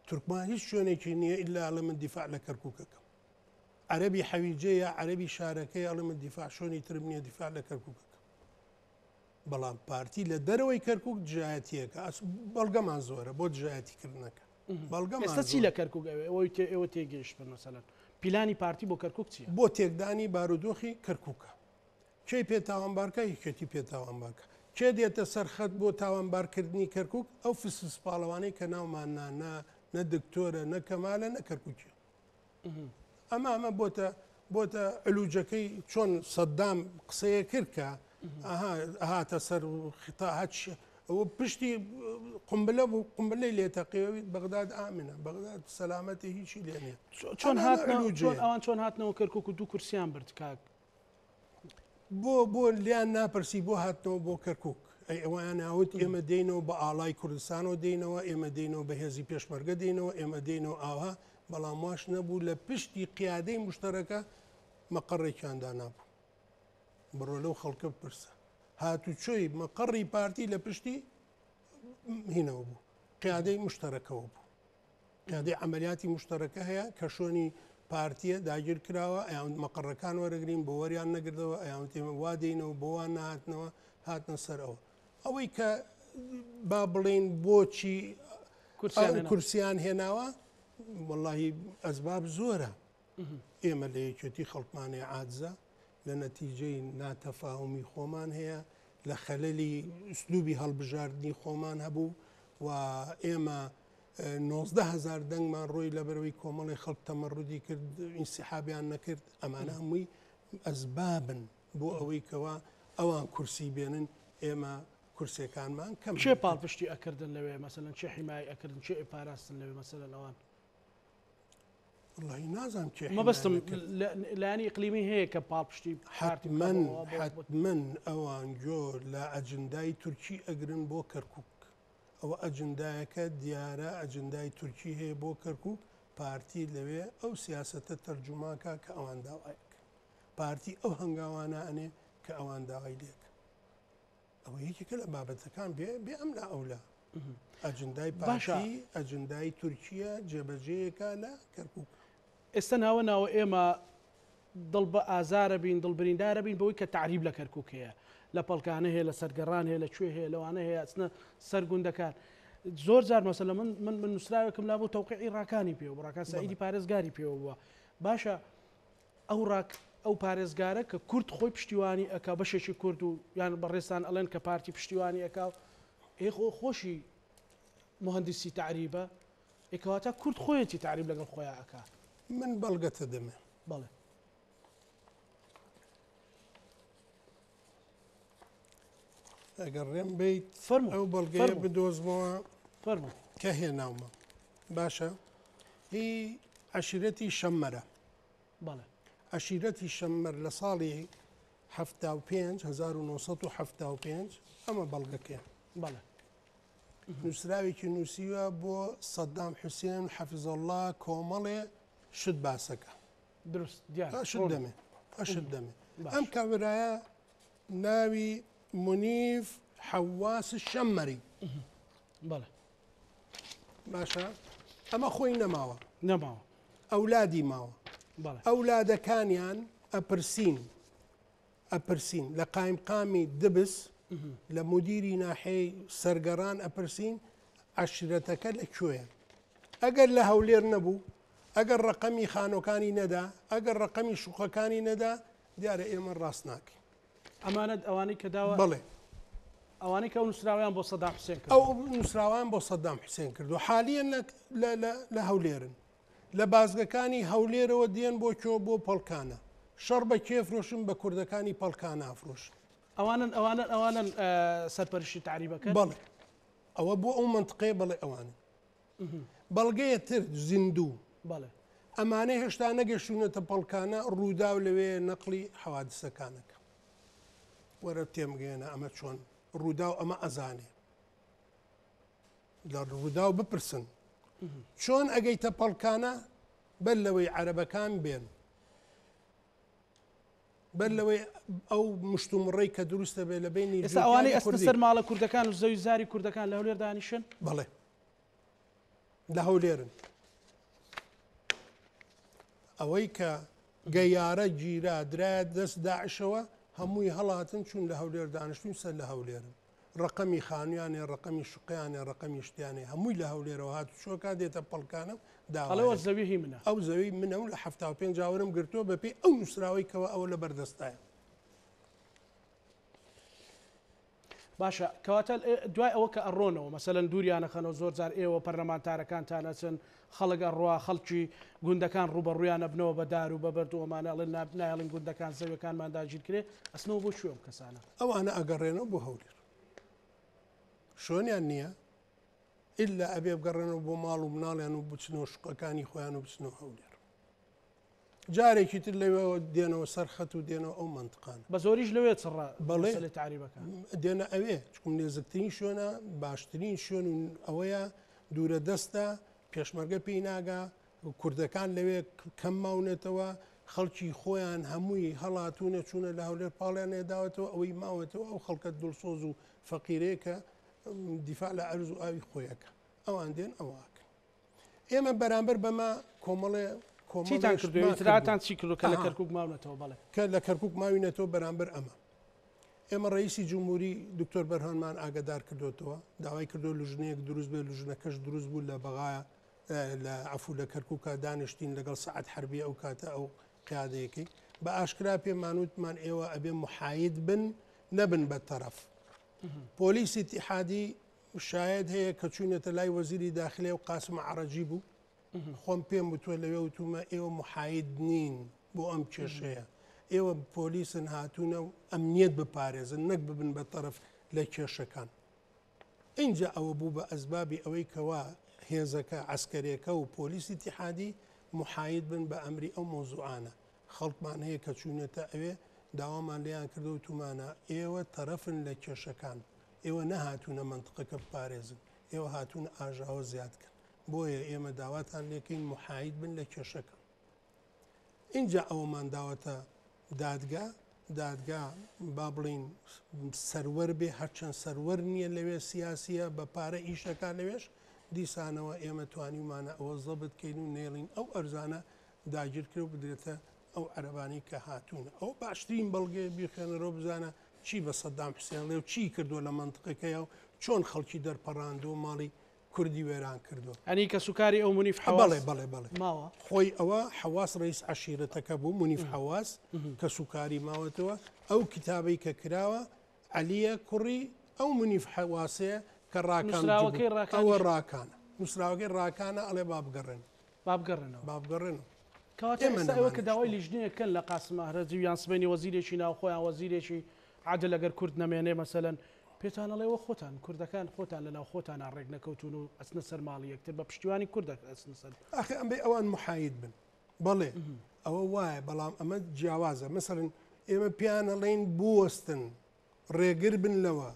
تورکمان هیچ شوێنێکی نییە ئللا ئەڵێ من دیفاع لە کەرکووکەکەم عەرەبی حەویجەیە عەرەبی شارەکەی ئەڵێ من دیفاع شوێنی ترم نییە دیفاع لە کەرکووکەکەم بەڵام پارتی لە دەرەوەی کەرکووک دژایەتیەکە بەڵگەمان زۆرە بۆ دژایەتیکردنەکە بەڵگەم ئێستا چی لە کەرکووک ئەوەی ئێوە تێگەیشتن مەسەلەن پیلانی پارتی بۆ کەرکووک چییە بۆ تێکدانی بارودۆخی کەرکووکە کێی پێتاوانبارکە یەکێتی پێتاوانبارکە کێ دێتە سەرخەت بۆ تاوانبارکردنی کەرکووک ئەو فسپاڵەوانەی کە ناوماننا نە دکتۆرە نە کەمالە نە کەرکووکیە ئەمە بۆتە ئەلووجەکەی چۆن سەددام قسەیە کرد کە هاتە سەر ختا هەچ ئەوە پشتی قمبلە بوو قمبلەی لێتەقێوی بەغداد ئامنە بەغداد سەلامەتی هیچی لێ نیە چۆن ئەوان چۆن هاتنەوە کەرکووک و دوو کورسیان برد کاک بۆ لیان ناپرسی بۆ هاتنەوە بۆ کەرکووک ئەی ئەویان ناوت ئێمە دێنەوە بە ئاڵای کوردستانەوە دێنەوە ئێمە دێنەوە بە هێزی پێشمەرگە دێنەوە ئێمە دێنەوە ئاها بەڵام واش نەبوو لە پشتی قیادەی مشتەرەکە مەقڕێکیاندا نابوو بڕۆ لەو خەڵکە بپرسە هاتوچۆی مەقڕی پارتی لە پشتی هینەوە بوو قیادەی مشتەرەکەەوە بوو قیادەی ئەمەلیاتی مشتەرەکە هەیە کە شۆنی پارتیە داگیر کراوە ئەیان مەقڕەکان وەرەگرین بۆ وەریان نەگردەوە ئەیان تێمە وا دێنەوە بۆوان نهاتنەوە هاتنە سەرەوە ئەوەی کە با بڵێن بۆچی کورسیان هێناوە واللهی ئەسباب زۆرە ئێمە لە یەکێتی خەڵکمانێ عاجزە لە نەتیجەی ناتەفاهمی خۆمان هەیە لە خەلەلی ئوسلوبی هەڵبژاردننی خۆمان هەبوو و ئێمە 19هزار دەنگمان ڕۆی لەبەرەوەی کۆمەڵی خەڵک تەمەڕودی کرد ئینسیحابیان نەکرد ئەمانە هەمووی ئەسبابن بۆ ئەوەی کەوا ئەوان کورسی بێنن ئێمە کورسەکانمان کەم چێ پاڵپشتی ئەکردن لەوێ مەسەلەن چێ حیمای ئەکردن چێ ئەپاراستن لەوێ مەسەلەن ئەوان والله نازانم چێ مەبەستم لایانی ئیقلیمی هەیە کە پاڵپشتی من ئەوان جۆر لە ئەجندای تورکی ئەگرن بۆ کەرکک ئەوە ئەجندایەکە دیارە ئەجندای تورکی هەیە بۆ کەرکک پارتی لەوێ ئەو سیاسەتە تەرجوماکە کە ئەوان داوایەک پارتی ئەو هەنگاوانە ئەنێ کە ئەوان داوای لێک ئەوە یەکێکە لە بابەتەکان بێ ئەم لا ئەولا ئەجندای پاشی ئەجندای تورکیە جێبەجەیەکە لە کەرکک ئێستا ناوە ئێمە دڵ بە ئازارە بین دڵبریندارە بین بەوەی کە تعریب لە کەرکک هەیە لە پەڵکانە هەیە لە سەرگەڕان هەیە لەکوێ هەیە لەوانە هەیە ئەچنە سەر گوندەکان زۆر جار مەسەلە من نووسراوێکم لا بۆ تەوقیعی ڕاکانی پێوە ڕاکان سەعیدی پارێزگاری پێوە بووە باشە ئەو پارێزگارە کە کورد خۆی پشتیوانی ئەکا بەشێکی کورد و یان بەڕێستان ئەڵێن کە پارتی پشتیوانی ئەکا خۆشی مهندسی تعریبە ئێکەواتە کورد خۆیەتی تعریب لەگەڵ خۆیان ئەکا من بەڵگەتە دەمێ بەڵێ ئەگەر ڕێم بیت ئەو بەڵگەیە بدۆزمەوە کە هێناومە باشە هی عەشیرەتی شەممەرە بەڵێ عەشیرەتی شەممەر لە ساڵی 1975 ئەمە بەڵگەکەیە بەڵێ نووسراوێکی نووسیوە بۆ سەدام حوسێن حەفیزەڵڵا کۆمەڵێ شت باسەکە دروست ئەشت دەمێ ئەم کاورایە ناوی منیف حەواس شەممەری بەڵێ باشە ئەمە خۆی نەماوە ئەولادی ماوە ئەولادەکانیان ئەپرسین لە قایمقامی دبس لە مدیری ناحەی سەرگەڕان ئەپرسین عەشیرەتەکە لەکوێیە ئەگەر لە هەولێر نەبوو ئەگەر ڕقەمی خانۆکانی نەدا ئەگەر ڕقەمی شوقەکانی نەدا دیارە ئێمە ڕاست ناکەین ئەمانەت ئەوانەی کە داوە بڵێ ئەوانەی کە نووسراویان بۆ سەدام حوسێن کرد ئەو نووسراوان بۆ سەدام حوسێن کردو حالیان لە هەولێرن لە بازگەکانی هەولێرەوە دێن بۆ کۆ بۆ پەڵکانە شەڕ بە کێفرۆشن بە کوردەکانی پەڵکانە ئافرۆشن ئەوانن سەرپەرشتی تعریبەکە بەڵێ ئەوە بۆ ئەو منطقەیە بڵێ ئەوانە بەڵگەیە تر زیندوو بەڵێ ئەمانەی هێشتا نەگەشتونەتە پەڵکانە ڕوودا و لەوێ نەقلی حەوادسەکانەکە وەرە تێمگەێنە ئەمە چۆن ڕوودا و ئەمە ئەزانێ لە ڕوودا و بپرسن چۆن ئەگەیتە پەڵکانە بەر لەوەی عەرەبەکان بێن بەر لەوەی ئەو مشتومڕێی کە دروستە بێ لە بینی ئێستا ئەوانەی ئەستە سەر ماڵە کوردەکان و زەوی زاری کوردەکان لە هەولێر دانیشن بەڵێ لە هەولێرن ئەوەی کە گەیارە گیرا درایە دەست داعشەوە هەمووی هەڵاتن چون لە هەولێر دانیشتون سەر لە هەولێرن ڕقەمی خانویانێ ڕقەمی شقیانێ ڕقەمی شتیانێ هەمووی لە هەولێرەوە هات چۆکە دێتە پەڵکانە داڵەوە زەوی منە ئەو زەوی منە و لە 75 جاورم گرتووە بەپێی ئەو نووسراوەیکەوە ئەوە لە بەردەستایە باشە کەواتە دوای ئەوە کە ئەڕۆنەوە مەسەلەن دووریانەخەنەوە زۆر جار ئێوە پەرلەمانتارەکانتانەچن خەڵک ئەڕوا خەڵکی گوندەکان ڕوبەڕویانە بنەوە بە دار و بەبەردووەمانەڵێن نایڵین گوندەکان زەویەکانمان داگیر کرێ ئەسنەوە بۆ شوێم کەسانە ئەوانە ئەگەڕێنەوە بۆ هەولێر شۆنیان نییە ئللا ئەبێ بگەڕێنەوە بۆ ماڵ و مناڵیان و بچنەوە شقەکانی خۆیان و بچنەوە هەولێر جارێکی تر لەوێەوە دێنەوە سەرخەت و دێنەوە ئەو منطقان بە زۆریش لەوێ چڕە بەڵێ لە تعریبەکە دێنە ئەوێ چکم نێزەکترین شوێنە باشترین شوێن و ئەوەیە دوورە دەستە پێشمەرگە پێی ناگا کوردەکان لەوێ کەم ماونێتەوە خەڵکی خۆیان هەمووی هەڵاتونە چوونە لە هەولێر پاڵیان نێداوەتەوە ئەوەی ماوەتەوە ئەو خەڵکە دڵسۆز و فەقیرەیەکە دیفاع لە ئەرز و ئاوی خۆیەکە ئەوان دێن ئەوواکە ئێمە بەرامبەر بەمە کۆمەڵێ کۆمەڵتان چی کردو کە لە کەرکک ماونەتەوە بەڵێ کە لە کەرکک ماوینێتەوە بەرامبەر ئێمە ڕئیسی جمهوری دکتۆر بەرهانمان ئاگادار کردوتەوە داوای کردو لژنەیەک دروست بێ لژنەکەش دروست بوو لە بەغایە لە عفو لە کەرکووکە دانیشتین لەگەڵ سعات حربی ئەو کاتە ئەو قیادەیەکی بە ئاشکرا پێمانوتمان ئێوە ئەبێ محاید بن نەبن بە تەرەف پۆلیسی اتحادی شاید هەیە کە چوونەتە لای وەزیری داخلێ و قاسم عەرەجی بوو خۆم پێم بتووە لەوێ وتومە ئێوە محاید نین بۆ ئەم کێشەیە ئێوە پۆلیسن هاتوونە و ئەمنیەت بپارێزن نەک ببن بە تەرەف لە کێشەکان اینجا ئەوە بوو بە ئەسبابی ئەوەی کەوا هێزەکە عسکەرێکە و پۆلیسی اتحادی محاید بن بە ئەمری ئەو مۆزوعانە خەڵکمان هەیە کە چوونەتە ئەوێ داوامان لێیان کردو و تومانە ئێوە تەرەفن لە کێشەکان ئێوە نەهاتوونە منطقەکە بپارێزن ئێوە هاتوونە ئاژاوە زیادکەن بۆیە ئێمە داواتان لێکەین محاید بن لە کێشەکە اینجا ئەوەمان داوەتە دادگا با بڵین سەروەر بێ هەرچەند سەروەر نییە لەوێ سیاسیە بە پارە ئیشەکان لەوێش دیسانەوە ئێمە توانیمانە ئەوە زەبت کەین و نێڵین ئەو ئەرزانە داگیر کرد و بدرێتە ئەو عەرەبانی کە هاتوونە ئەو باشترین بەڵگێ بیخێنەرەوە بزانە چی بە سەدام حوسێن لێ و چی کردووە لە منطقەکەیە و چۆن خەڵکی دەرپەڕاندوە ماڵی کوردی وێران کردووە ئەنی کە سوکاری ئەو منیف حواس بەڵێ ماوە خۆی ئەوە حواس ڕئیس عەشیرەتەکە بوو منیف حواس کە سوکاری ماوەتەوە ئەو کتابەی کە کراوە عەلیە کوڕی ئەو منیف حواسەیە کە ڕاکان ئەوە ڕاکانە نووسراوەکەی ڕاکانە ئەڵێ بابگەڕێنەوە کەواتەوە کە داوای لیژنەیەکەن لە قاسم عەرەجی یان سبەینی وەزیرێکی ناوخۆیان وەزیرێکی عادل ئەگەر کورد نەمێنێ مەسەلەن پێتانەڵێەوە خۆتان کوردەکان خۆتان لەناو خۆتانە ڕێک نەکەوتون و ئەچنە سەر ماڵی یەکتر بە پشتیوانی کوردەکە ئەچنە سەر ئەخی ئەمبێ ئەوان محاید بن بەڵێ ئەوە وایە بەڵام ئەمە جیاوازە مەسەرن ئێمە پیانەڵێن بوەستن ڕێگر بن لەوە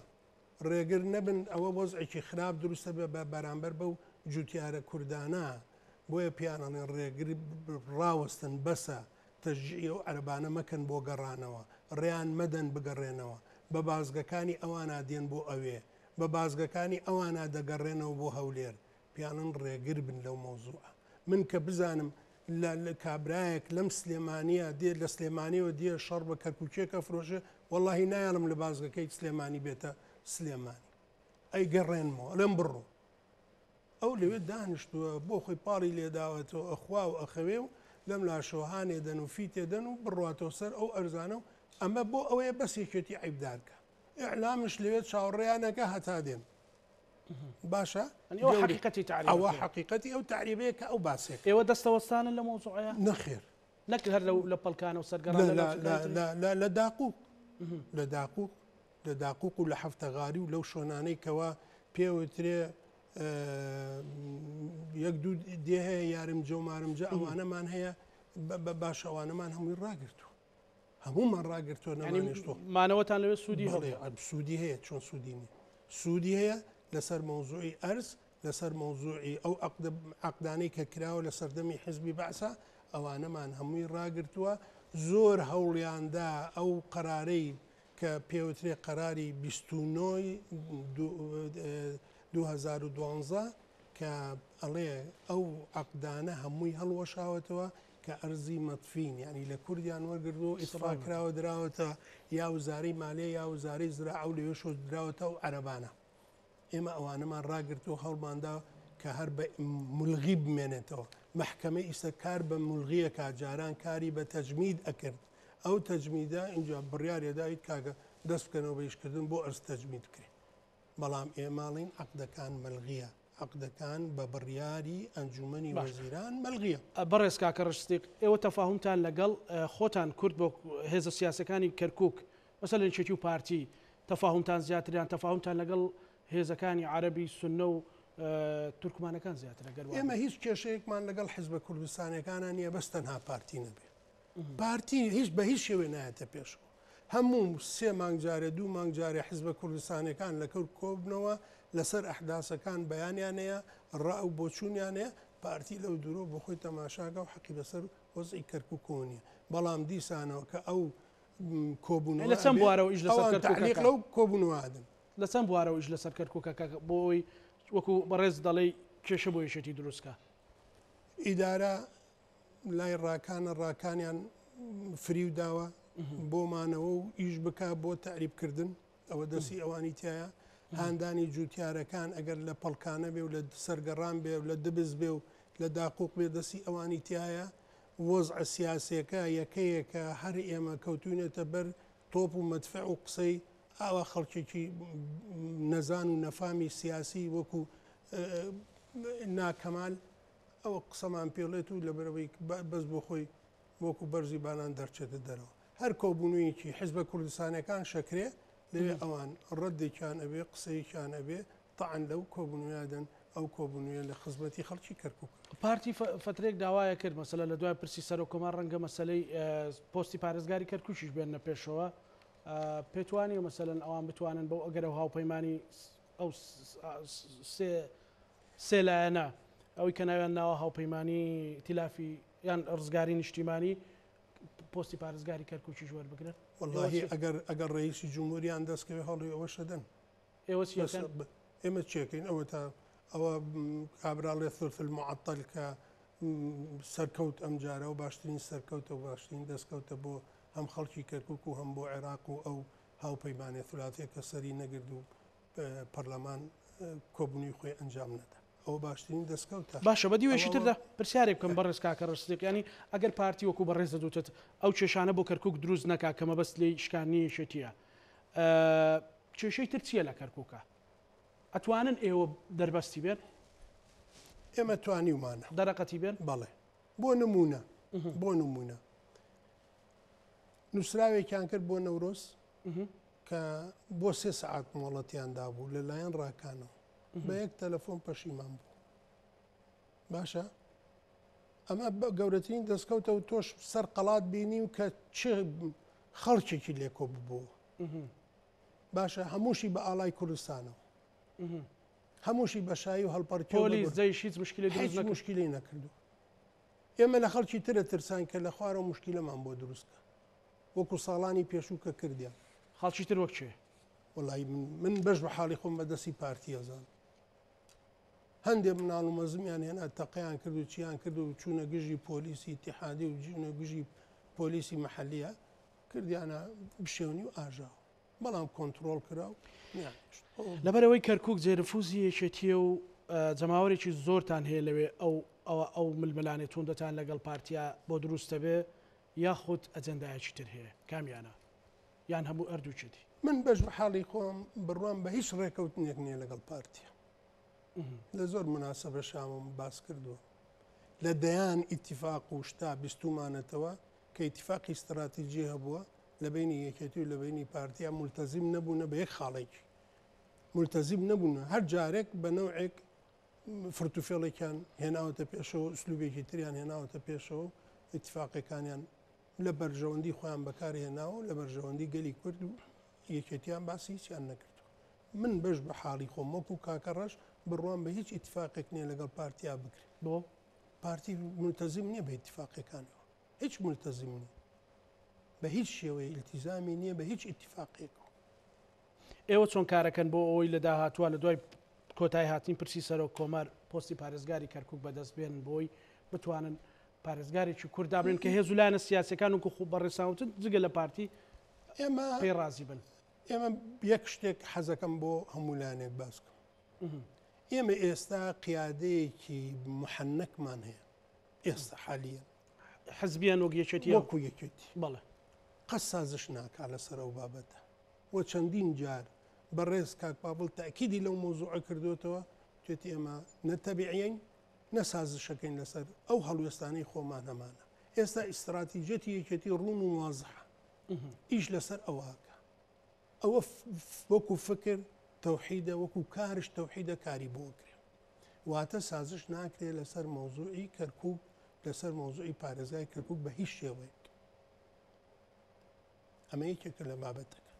ڕێگر نەبن ئەوە وەزعێکی خراپ دروستە بە بەرامبەر بەو جوتیارە کوردانە بۆیە پیانەڵێن ڕێگر ڕاوەستن بەسە تەشجیع و عەرەبانە مەکەن بۆ گەڕانەوە ڕێیان مەدەن بگەڕێنەوە بە بازگەکانی ئەوانە دێن بۆ ئەوێ بە بازگەکانی ئەوانە دەگەڕێنەوە بۆ هەولێر پیانن ڕێگر بن لەو مۆزوعە من کە بزانم لە کابرایەک لەم سلێمانیە دێت لە سلێمانیەوە دیە شەڕ بە کەرکوچێکە فرۆشە وەڵڵاهی نایڵم لە بازگەکەی سلێمانی بێتە سلێمانی ئەی گەڕێنمەوە لەم بڕۆ ئەو لەوێ دانیشتووە بۆ خۆی پاڵی لێداوەتەوە ئەخوا و ئەخەوێ و لەم لاشۆهانێ دەن و فیتێدەن و بڕاتەوە سەر ئەو ئەرزانە و ئەمە بۆ ئەوەیە بەسێکێتی عیبدارکە ئیعلامش لەوێت چاوەڕێیانەکە هەتا دێن باشە ئەوە حقیقەتی ئەو تعریبەیە کە ئەو باسێک ئێوە دەستەوەستانن لە مۆزوعەیە نەخێر نەک هەر لە پەڵکانە و سەرگەڕان لە داقوق و لە هەفتەغاری و لەو شۆنانەی کەوا پێوترێ یەک دوو دێ هەیە یارمجە و مارمجە ئەوانەمان هەیە باش ئەوانەمان هەمووی ڕاگرتووە هەموومان ڕاگرتووە نەمانێشتۆ مانەوەتان لەوێ سوودی سوودی هەیە چۆن سوودی نیە سوودی هەیە لەسەر مۆزوعی ئەرز لەسەر مۆزوعی ئەو عەقدانەی کە کراوە لە سەردەمی حیزبی بەعسا ئەوانەمان هەمووی ڕاگرتووە زۆر هەوڵیاندا ئەو قەرارەی کە پێوترێ قەراری 2012 کە ئەڵێ ئەو عەقدانە هەمووی هەڵوەشاوەتەوە کە ئەرزی مەتفین یعنی لە کوردیان وەرگردو ئیسڕا کراوە دراوەتە یا وزارەی مالیە یا وزارەی زراعە و لەوێ شۆ دراوەتە و عەرەبانە ئێمە ئەوانەمان ڕاگرتووە هەڵماندا کە هەر بە مولغی بمێنێتەوە محکەمەی ئیسەکار بە مولغیە کاجاران کاری بە تەجمید ئەکرد ئەو تەجمیدە اینجا بڕیارێدایت کاگە دەست بکەنەوە بە ئیشکردن بۆ ئەرز تەجمید کرێ بەڵام ئێماڵین عەقدەکان مەلغیە عەقدەکان بە بڕیاری ئەنجومەنی وەزیران مەلغیە بەڕێز کاکە ڕشتیق ئێوە تەفاهومتان لەگەڵ خۆتان کورد بۆ هێزە سیاسەکانی کەرکووک مەسەلەن چێتی و پارتی تەفاهومتان زیاتریان تەفاهومتان لەگەڵ هێزەکانی عەرەبی سوننە و تورکمانەکان زیاتر ئەگەر ئێمە هیچ کێشەیەکمان لەگەڵ حیزبە کوردستانەکانە نییە بەس تەنها پارتی نەبێ پارتی هیچ بە هیچ شێوێ نایەتە پێشەوە هەموو سێ مانگجارە دوو مانگجارێ حیزبە کوردستانەکان لە کەوت کۆبنەوە لەسەر ئەحداسەکان بەیانیانەیە ڕا و بۆچوونیانەیە پارتی لەو درۆ بۆ خۆی تەماشاگە و حەقی بەسەر وەزعی کەرکووکۆنیە بەڵام دیسانەوە کە ئەو کۆبوونەوە لە چەند بوارەوە ئیش لەسەر تعلیق لەو کۆبوونەوەدن لە چەند بوارەوە ئیش لەسەر کەرکووکەکە بۆی وەکو بەڕێز دەڵێ کێشە بۆ یەشێتی دروستکە ئیدارە لای ڕاکانیان فری و داوە بۆمانەوە و ئیش بک بۆ تعریبکردن ئەوە دەستی ئەوانی تایە هاندانی جوتیارەکان ئەگەر لە پەڵکانە بێ و لە سەرگەڕان بێ و لە دبز بێ و لە داقوق بێدەسی ئەوانی تایە وەزع سیاسەکە یەکەیەکە هەر ئێمە کەوتونێتە بەر تۆپ و مەدفع و قسەی ئاوا خەڵکێکی نەزان و نەفامی سیاسی وەکو ناکەمال ئەوە قسەمان پێڵێت و لەبەرەوەی بەس بۆ خۆی وەکو بەرزی بانان دەرچێتە دەرەوە هەر کۆبوونەوەیەکی حیزبە کوردستانەکان شەکرێ لەوێ ئەوان ڕەدێکیان ئەبێ قسەیەکیان ئەبێ تەعەن لەو کۆبوونەوەیادەن ئەو کۆبوونەوە لە خزمەتی خەڵکی کەرکووک پارتی فترێک داوایە کرد مەسەلە لە دوای پرسی سەر و کۆمار ڕەنگە مەسلەی پۆستی پارێزگاری کەرکووکیش بێنە پێشەوە پێتوانی و مەسەلەن ئەوان بتوانن بەو ئەگەر ئەو هاوپەیمانی ئەو سێ لایەنە ئەوەی کە ناویان ناوە هاوپەیمانی تیلافی یان ڕزگاری نیشتیمانی پۆستی پارێزگاری کەرکووکیش وەربگرن والله ئەگەر ڕئیسی جمهوریان دەستکەوێ هەڵی ئەوە شەدەن ئێمە چێکەین ئەوە تا ئەوە کابراڵێ ثلث المعطل کە سەرکەوت ئەم جارە و باشترین سەرکەوتە و باشترین دەستکەوتە بۆ هەم خەڵکی کەرکووک و هەم بۆ عێراق و ئەو هاوپەیمانێ ثلاثیە کە سەری نەگرد و پەرلەمان کۆبوونی خۆی ئەنجام نەدا ئەوە باشترین دەستکەوتە باشە بە دیوێشی تردا پرسیارێک بکەم بەڕێز کاکە ڕستێک ینی ئەگەر پارتی وەکو بەڕێز دەدوتێت ئەو کێشانە بۆ کەرکووک دروست نەکا کە مەبەست لێی شکانی شێتیە کێشەی تر چییە لە کەرکووکە ئەتوانن ئێوە دەربەستی بێن ئێمە توانیمانە دەرەقەتی بێن بەڵێ بۆ نمونە نووسراوێکیان کرد بۆ نەورۆز کە بۆ 3 سعات مۆڵەتیاندا بوو لەلایەن ڕاکانەوە بە یەک تەلەفۆن پەشیمان بوو باشە ئەمە گەورەترین دەستکەوتە و تۆش سەر قەڵات بینی و کە چ خەڵکێکی لێکۆ ببوو باشە هەمووشی بە ئاڵای کوردستانەوە هەمووشی بەشایی و هەڵپەرکی پۆلیس زەیش هیچ مشکلی دروست نەکرد مشکلی نەکردو ئێمە لە خەڵکی ترە ترسان کە لە خوارەوە مشکلەمان بۆ دروستکە وەکو ساڵانی پێشوو کە کردیان خەڵکی تر وەک چێ وڵی من بەش بە حاڵی خۆم بەدەستی پارتیەزان هەندێک مناڵ و مەزمیان هێنا تەقییان کرد و چیان کرد و چوونە گژی پۆلیسی ئیتیحادی و چوونە گژی پۆلیسی مەحەلیە کردیانە بشێونی و ئاژاوە بەڵام کۆنتترۆل کرا و لەبەرەوەی کەرکووک جێرەفوزی یەکێتیە و جەماوەێکی زۆرتان هەیە لەوێ ئەو ململانێت توندەتان لەگەڵ پارتیا بۆ دروستە بێ یاخود ئەجەندایەکی تر هەیە کامیانە یان هەموو ئەردووچێتی من بەش بە حاڵی خۆم بڕوان بە هیچ ڕێکەوتنێک نییە لەگەڵ پارتیە لە زۆر مناسبە شامم باس کردووە لە دەیان ئیتیفاق و شتا بیستومانەتەوە کە ئیتیفاقی استراتیژی هەبووە لە بینی یەکێتی و لە بینی پارتیا ملتەزیم نەبوونە بە یەک خاڵێکی ملتەزیم نەبوونە هەر جارێک بە نەوعێک فرتوفێڵێکیان هێناوەتە پێشەوە ئوسلوبێکی تریان هێناوەتە پێشەوە ئیتیفاقەکانیان لە بەرژەوەندی خۆیان بەکارهێناوە لە بەرژەوەندی گەلی کورد و یەکێتیان باسی هیچیان نەکردو من بەش بە حاڵی خۆم وەکو کاکەڕەش بڕوان بە هیچ ئیتیفاقێک نییە لەگەڵ پارتیا بکرێت بۆ پارتی ملتەزیم نییە بە ئیتیفاقەکانەوە هیچ ملتەزیم نییە بە هیچ شێوەیە ئیلتیزامی نییە بە هیچ ئیتیفاقێکەوە ئێوە چۆن کارەکەن بۆ ئەوەی لە داهاتوە لە دوای کۆتای هاتین پرسی سەرۆک کۆمار پۆستی پارێزگاری کەرکووک بەدەست بێن بۆی بتوانن پارێزگارێکی کوردابرن کە هێز و لایەنە سیاسەکان وکو خوب بەڕێساوتن جگە لە پارتی ئێمە پێی ڕازی بن ئێمە یەک شتێک حەزەکەم بۆ هەمولانێک باسکەم ئێمە ئێستا قیادەیەکی محەنەکمان هەیە ئێستا حالیە حەزبیان وەگیەکێتی وەکو یەکێتی بەڵێ قەس سازش ناکا لەسەر ئەو بابەتە وە چەندین جار بەڕێز کاک بابڵ تاکیدی لەو مۆزوعە کردوێتەوە توێتی ئێمە نەتەبیعین نەسازشەکەین لەسەر ئەو هەڵوێستانەی خۆمان هەمانە ئێستا ئیستراتیجەتی یەکێتی ڕوون و وازحە ئیش لەسەر ئەوواکە ئەوە وەکو فکر تەوحیدە وەکو کارش تەوحیدە کاری بۆکرێ واتە سازش ناکرێت لەسەر مۆزوعی کەرکووک لەسەر مۆزوعی پارێزگای کەرکووک بە هیچ شێوەیەک ئەمە یەکێکە لە بابەتەکە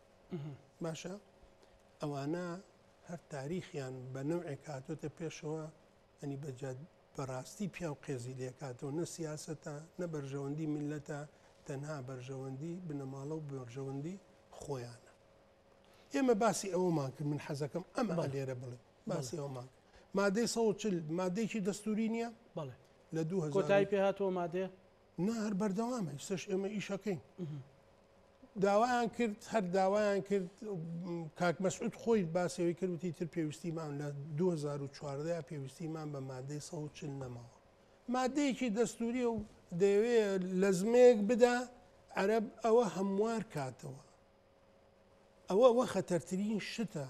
باشە ئەوانە هەر تاریخیان بە نەوعێک هاتوۆتە پێشەوە ئەنی بەڕاستی پیا و قێزی لێکاتەوە نە سیاسەتە نە بەرژەوەندی میلەتە تەنها بەرژەوەندی بنەماڵە و بەرژەوەندی خۆیانە ئێمە باسی ئەوەمان کرد من حەزەکەم ئەمە لێرە بڵێ باسی ئەومان مادەی 140 مادەیەکی دەستوری نییە بەڵێ لە 2000 کۆتایی پێ هاتەوە مادێ نا هەر بەردەوامە سش ئێمە ئیشەکەین داوایان کرد هەر داوایان کرد کاک مەسعود خۆی باسەوەی کردوتی تر پێویستیمان لە 2014 پێویستیمان بە مادەی 140 نەماوە مادەیەکی دەستوری و دەیەوێت لە زمێک بدا عەرەب ئەوە هەموار کاتەوە ئەوە خەتەرترین شتە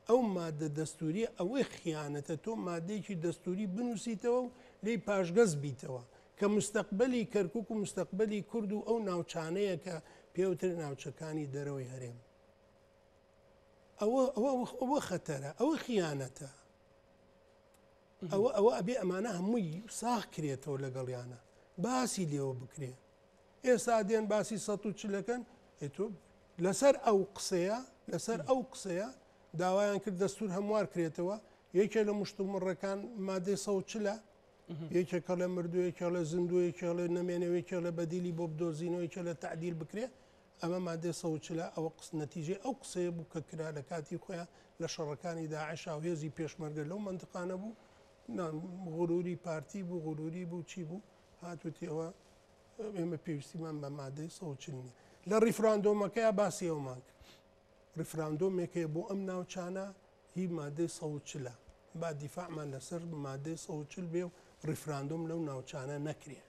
ئەو مادە دەستوری ئەوەی خیانەتە تۆ مادەیەکی دەستوری بنووسیتەوە و لی پاشگەز بیتەوە کە مستەقبەلی کەرکووک و مستەقبەلی کورد و ئەو ناوچانەیە کە پێوتر ناوچەکانی دەرەوەی هەرێم ئەوە خەتەرە ئەوە خیانەتە ئەوە ئەبێ ئەمانە هەمووی ساغ کرێتەوە لەگەڵیانە باسی لێوە بکرێ ئێستا دێن باسی ١40 تۆ لەسەر ئەو قسەیە داوایان کرد دەستور هەموار کرێتەوە یەکێ لە مشتومڕەکان مادەی ١40 یەکێکە لە مردو یەکێ لە زیندوو یەکێ لە نەمێنەوەیکێ لە بەدیلی بۆ بدۆزینەوە یەکێ لە تعدیل بکرێ ئەمە مادەی ١40 ئەوە نەتیجەی ئەو قسەیە بوو کە کرا لە کاتی خۆیان لە شەڕەکانی داعش و هێزی پێشمەرگە لەو منتقانە بوو غوروری پارتی بوو غوروری بوو چی بوو هاتوتیەوە ئێمە پێویستیمان بە مادەی ١40 نیە لە ڕیفراندۆمەکەی باسی ئەومان کرد ڕیفراندۆمێکەیە بۆ ئەم ناوچانە هی مادەی ١40 با دیفاعمان لەسەر مادەی ١40 بێ و ڕیفراندۆم لەو ناوچانە نەکرێ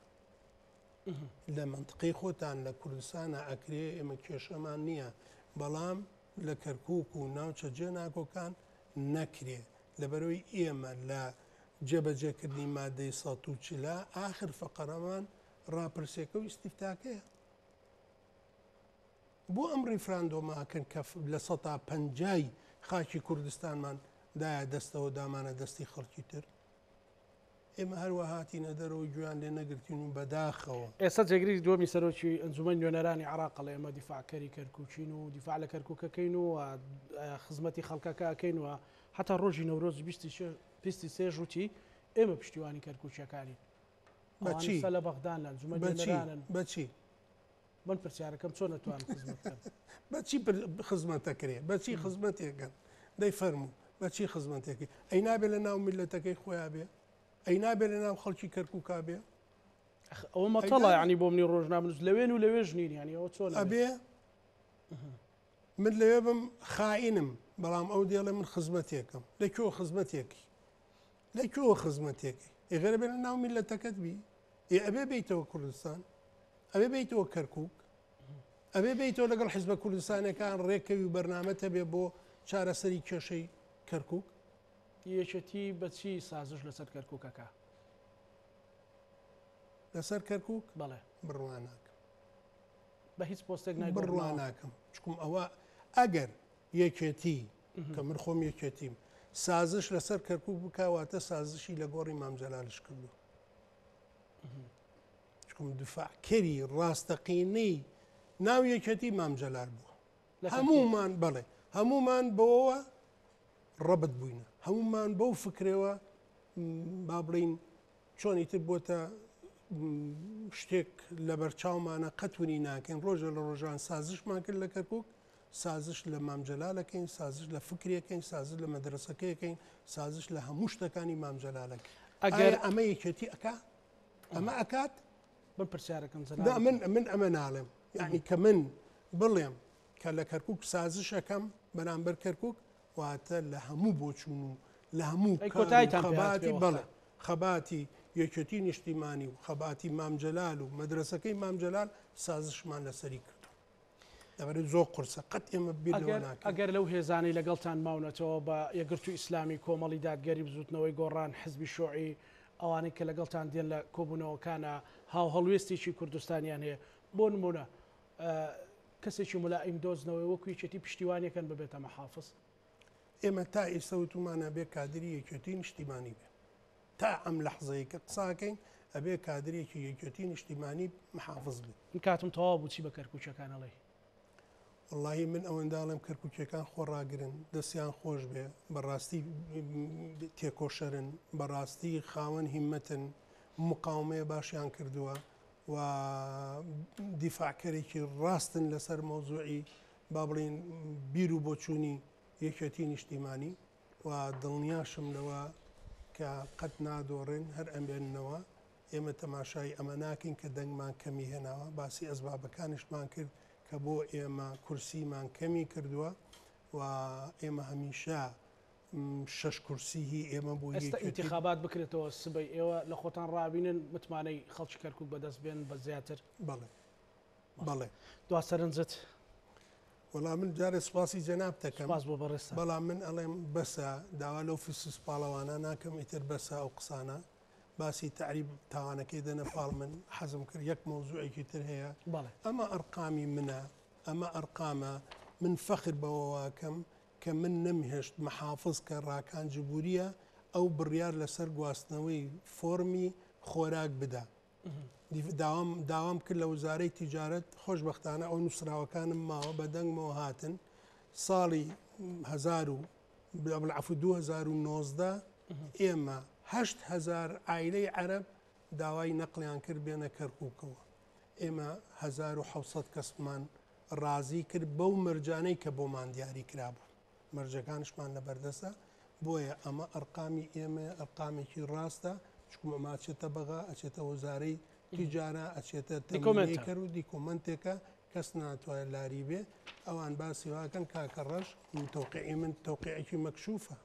لە منطقەی خۆتان لە کوردستانە ئەکرێ ئێمە کێشەمان نییە بەڵام لە کەرکووک و ناوچە جێناکۆکان نەکرێ لەبەرەوەی ئێمە لە جێبەجێکردنی مادەی ١40 ئاخر فەقەرەمان ڕاپرسێکە و ئیستیفتاکەیە بۆ ئەم ڕیفراندۆماکەن کە لە ١50 خاکی کوردستانمان دایە دەستەوە دامانە دەستی خەڵکی تر ئێمە هەروە هاتیینە دەرەوە گویان لێ نەگرتین و بەداخەوە ئێستا جێگری دووەمی سەرۆکی ئەنجومەن نوێنەرانی عێراق لە ئێمە دیفاعکەری کەرکووچین و دیفاع لە کەرکووکەکەین و خزمەتی خەڵکەکەکەین و حتا ڕۆژی نەورۆز 23 ژووتی ئێمە پشتیوانی کەرکووچەکانی بەچی لە بەغدان لە ئەنجومەن نوێنەرانن بەچی من پرسیارەکەم چۆن نەتوان خزمەتکەن بەچی خزمەتەکرێ بەچی خزمەتێکەکەن دەی فەرموو بەچی خزمەتێکی ئەی نابێت لە ناو میلەتەکەی خۆیان بێ ئەی نابێت لە ناو خەڵکی کەرکووکا بێ ئەوە مەتەڵە ینی بۆ منی ڕۆژنامەنووس لەوێن و لەوێ ژنین ینی ئەوە چۆن ئەبێ من لەوێ بم خائینم بەڵام ئەو دێڵێ من خزمەتێکم لەکوێوە خزمەتێکی لەکوێوە خزمەتێکی ئێغێرە بێت لە ناو میلەتەکەت بی ئەبێ بیتەوە کوردستان ئەبێ بیتەوە کەرکووک ئەبێ بیتەوە لەگەڵ حیزبە کوردستانەکان ڕێکەوی و بەرنامەتە بێ بۆ چارەسەری کێشەی کەرکووک یەکێتی بەچی سازش لەسەر کەرکووکەکە لەسەر کەرکووک بەڵێ بڕواناکەم بە هیچ پۆستێک بڕواناکەم چکم ئەوە ئەگەر یەکێتی کە من خۆم یەکێتیم سازش لەسەر کەرکووک بکواتە سازشی لە گۆڕی مامجەلالش کردو چکم دفاعکەری ڕاستەقینەی ناو یەکێتی مامجەلال بووە هەمومان بڵێ هەمومان بەوە ڕەبت بووینە هەمومان بەو فکرەوە با بڵین چۆنی تر بۆتە شتێک لە بەرچاومانە قەتونی ناکەین ڕۆژە لە ڕۆژان سازشمان کرد لە کەرکووک سازش لە مامجەلالەکەین سازش لە فکرەکەین سازش لە مەدرسەکەیەکەین سازش لە هەموو شتەکانی مامجەلالەکە ئەگەر ئەمە یەکێتی ئەکا ئەمە ئەکات من پرسیارەکەم من ئەمە ناڵێم یعنی کە من بڵێم کە لە کەرکووک سازشەکەم بەرامبەر کەرکووک واتە لە هەموو بۆچوون و لە هەموو خەباتی بڵێ خەباتی یەکێتی نیشتیمانی و خەباتی مامجەلال و مەدرسەکەی مامجەلال سازشمان لەسەری کردو دەبێت زۆر قورسە قەت ئێمە بیرەوە ناکەین ئەگەر لەو هێزانەی لەگەڵتان ماونەتەوە بە یەکگرتووی ئیسلامی کۆمەڵی دادگەری بزوتنەوەی گۆڕان حزبی شۆعی ئەوانەی کە لەگەڵتان دێن لە کۆبوونەوەکانە هاو هەڵوێستێکی کوردستانیان هەیە بۆ نمونە کەسێکی مولائیم دۆزنەوەی وەکو یەکێتی پشتیوانیەکەن ببێتە مەحافظ ئێمە تا ئێستا وتمانە بێ کادری یەکێتی نیشتیمانی بێ تا ئەم لەحظەیە کە قساکەین ئەبێ کادرێکی یەکێتی نیشتیمانی محافظ بێت من کاتم تەواو بوو چی بە کەرکووچەکانەڵێ واللهی من ئەوەنداڵم کەرکووکیەکان خۆڕاگرن دەستیان خۆش بێ بەڕاستی تێکۆشەرن بەڕاستی خاوەن هیمەتن مقاومەیە باشیان کردووە و دیفاعکەرێکی ڕاستن لەسەر مۆزوعی با بڵین بیر و بۆچوونی یەکێتی نیشتیمانی و دڵنیاشم لەوە کە قەت نادۆڕێن هەر ئەمێننەوە ئێمە تەماشای ئەمە ناکەین کە دەنگمان کەمی هێناوە باسی ئەسبابەکانیشمان کرد کە بۆ ئێمە کورسیمان کەمی کردووە و ئێمە هەمیشە 6 کورسی ئێمە بۆ ئێستا ئینتیخابات بکرێتەوە سبەی ئێوە لە خۆتان ڕابینن متمانەی خەڵکی کەرکووک بەدەست بێن بە زیاتر. بەڵێ دوا سەرنجت. وەڵام من جارێ سوپاسی جەناب دەکەم سپاس بۆ بەڕێستا. بەڵام من ئەڵێم بەسە داوا لەو فسوسپاڵەوانە ناکەم ئیتر بەسە ئەو قسانە باسی تعریب تاوانەکەی دەنە پاڵ من حەزم کرد یەک مۆزوعێکی تر هەیە ئەمە ئەرقامی منە ئەمە ئەرقامە من فەخر بەوەواکەم کە من نەمهێشت محافظ کە ڕاکان جبوریە ئەو بڕیار لەسەر گواستنەوەی فۆرمی خۆراک بدا. داوام کرد لە وزارەی تیجارەت خۆشبەختانە ئەو نووسراوەکانم ماوە بە دەنگمەوە هاتن ساڵی 2019 ئێمە 8,000 عائلەی عەرەب داوای نەقلیان کرد بێنە کەرکووکەوە. ئێمە 1700 کەسمان ڕازی کرد بەو مەرجانەی کە بۆمان دیاری کرابوو. مەرجەکانشمان لە بەردەسە بۆیە ئەمە ئەرقامی ئێمە ئەرقامێکی ڕاستە چکومە ماچێتە بەغا ئەچێتە وەزارەی تیجارە ئەچێتە تەکۆمنتێکەر و دیکۆمنتێکە کەس ناتوانێت لاری بێ ئەوان باسی واکەن کاکە ڕەش تەوقیعی من تەوقیعێکی مەکشوفە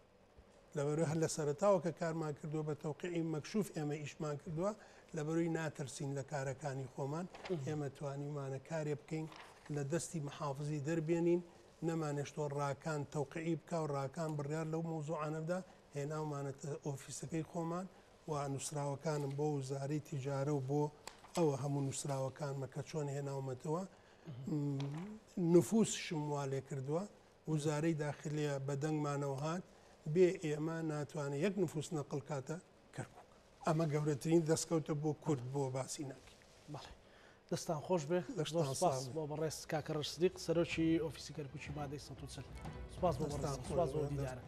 لەبەروی هەر لە سەرتاوە کە کارمان کردووە بە تەوقیعی مەکشوف ئێمە ئیشمان کردووە لەبەروی ناترسین لە کارەکانی خۆمان ئێمە توانیمانە کارێ بکەین لە دەستی محافزی دەربێنین نەمانێشتۆ ڕاکان تەوقیعی بکە و ڕاکان بڕیار لەو مۆزوعانەدا هێناومانێتە ئۆفیسەکەی خۆمان و نووسراوەکانم بۆ وزارەی تیجارە و بۆ ئەوە هەموو نووسراوەکانمە کە چۆن هێناومەتەوە نفوسشم وا لێ کردووە وزارەی داخلیە بە دەنگمانەوە هات بێ ئێمە ناتوانێت یەک نفوس نەقل کاتە کەرکووک ئەمە گەورەترین دەستکەوتە بۆ کورد بۆ باسی ناکەین. دەستان خۆش بێ سپاس بۆ بەڕێز کاکە ڕەش سدیق سەرۆکی ئۆفیسی کەرکووکی مادەی 140 سپاس بۆ سپاس بۆ دیدارە.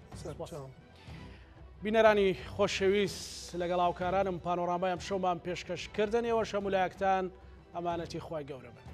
بینەرانی خۆشەویست لەگەڵ هاوکارانم پانۆرامای ئەم شەومان پێشکەشکردن ئێوە شەمولایەکتان ئەمانەتی خوای گەورە بن.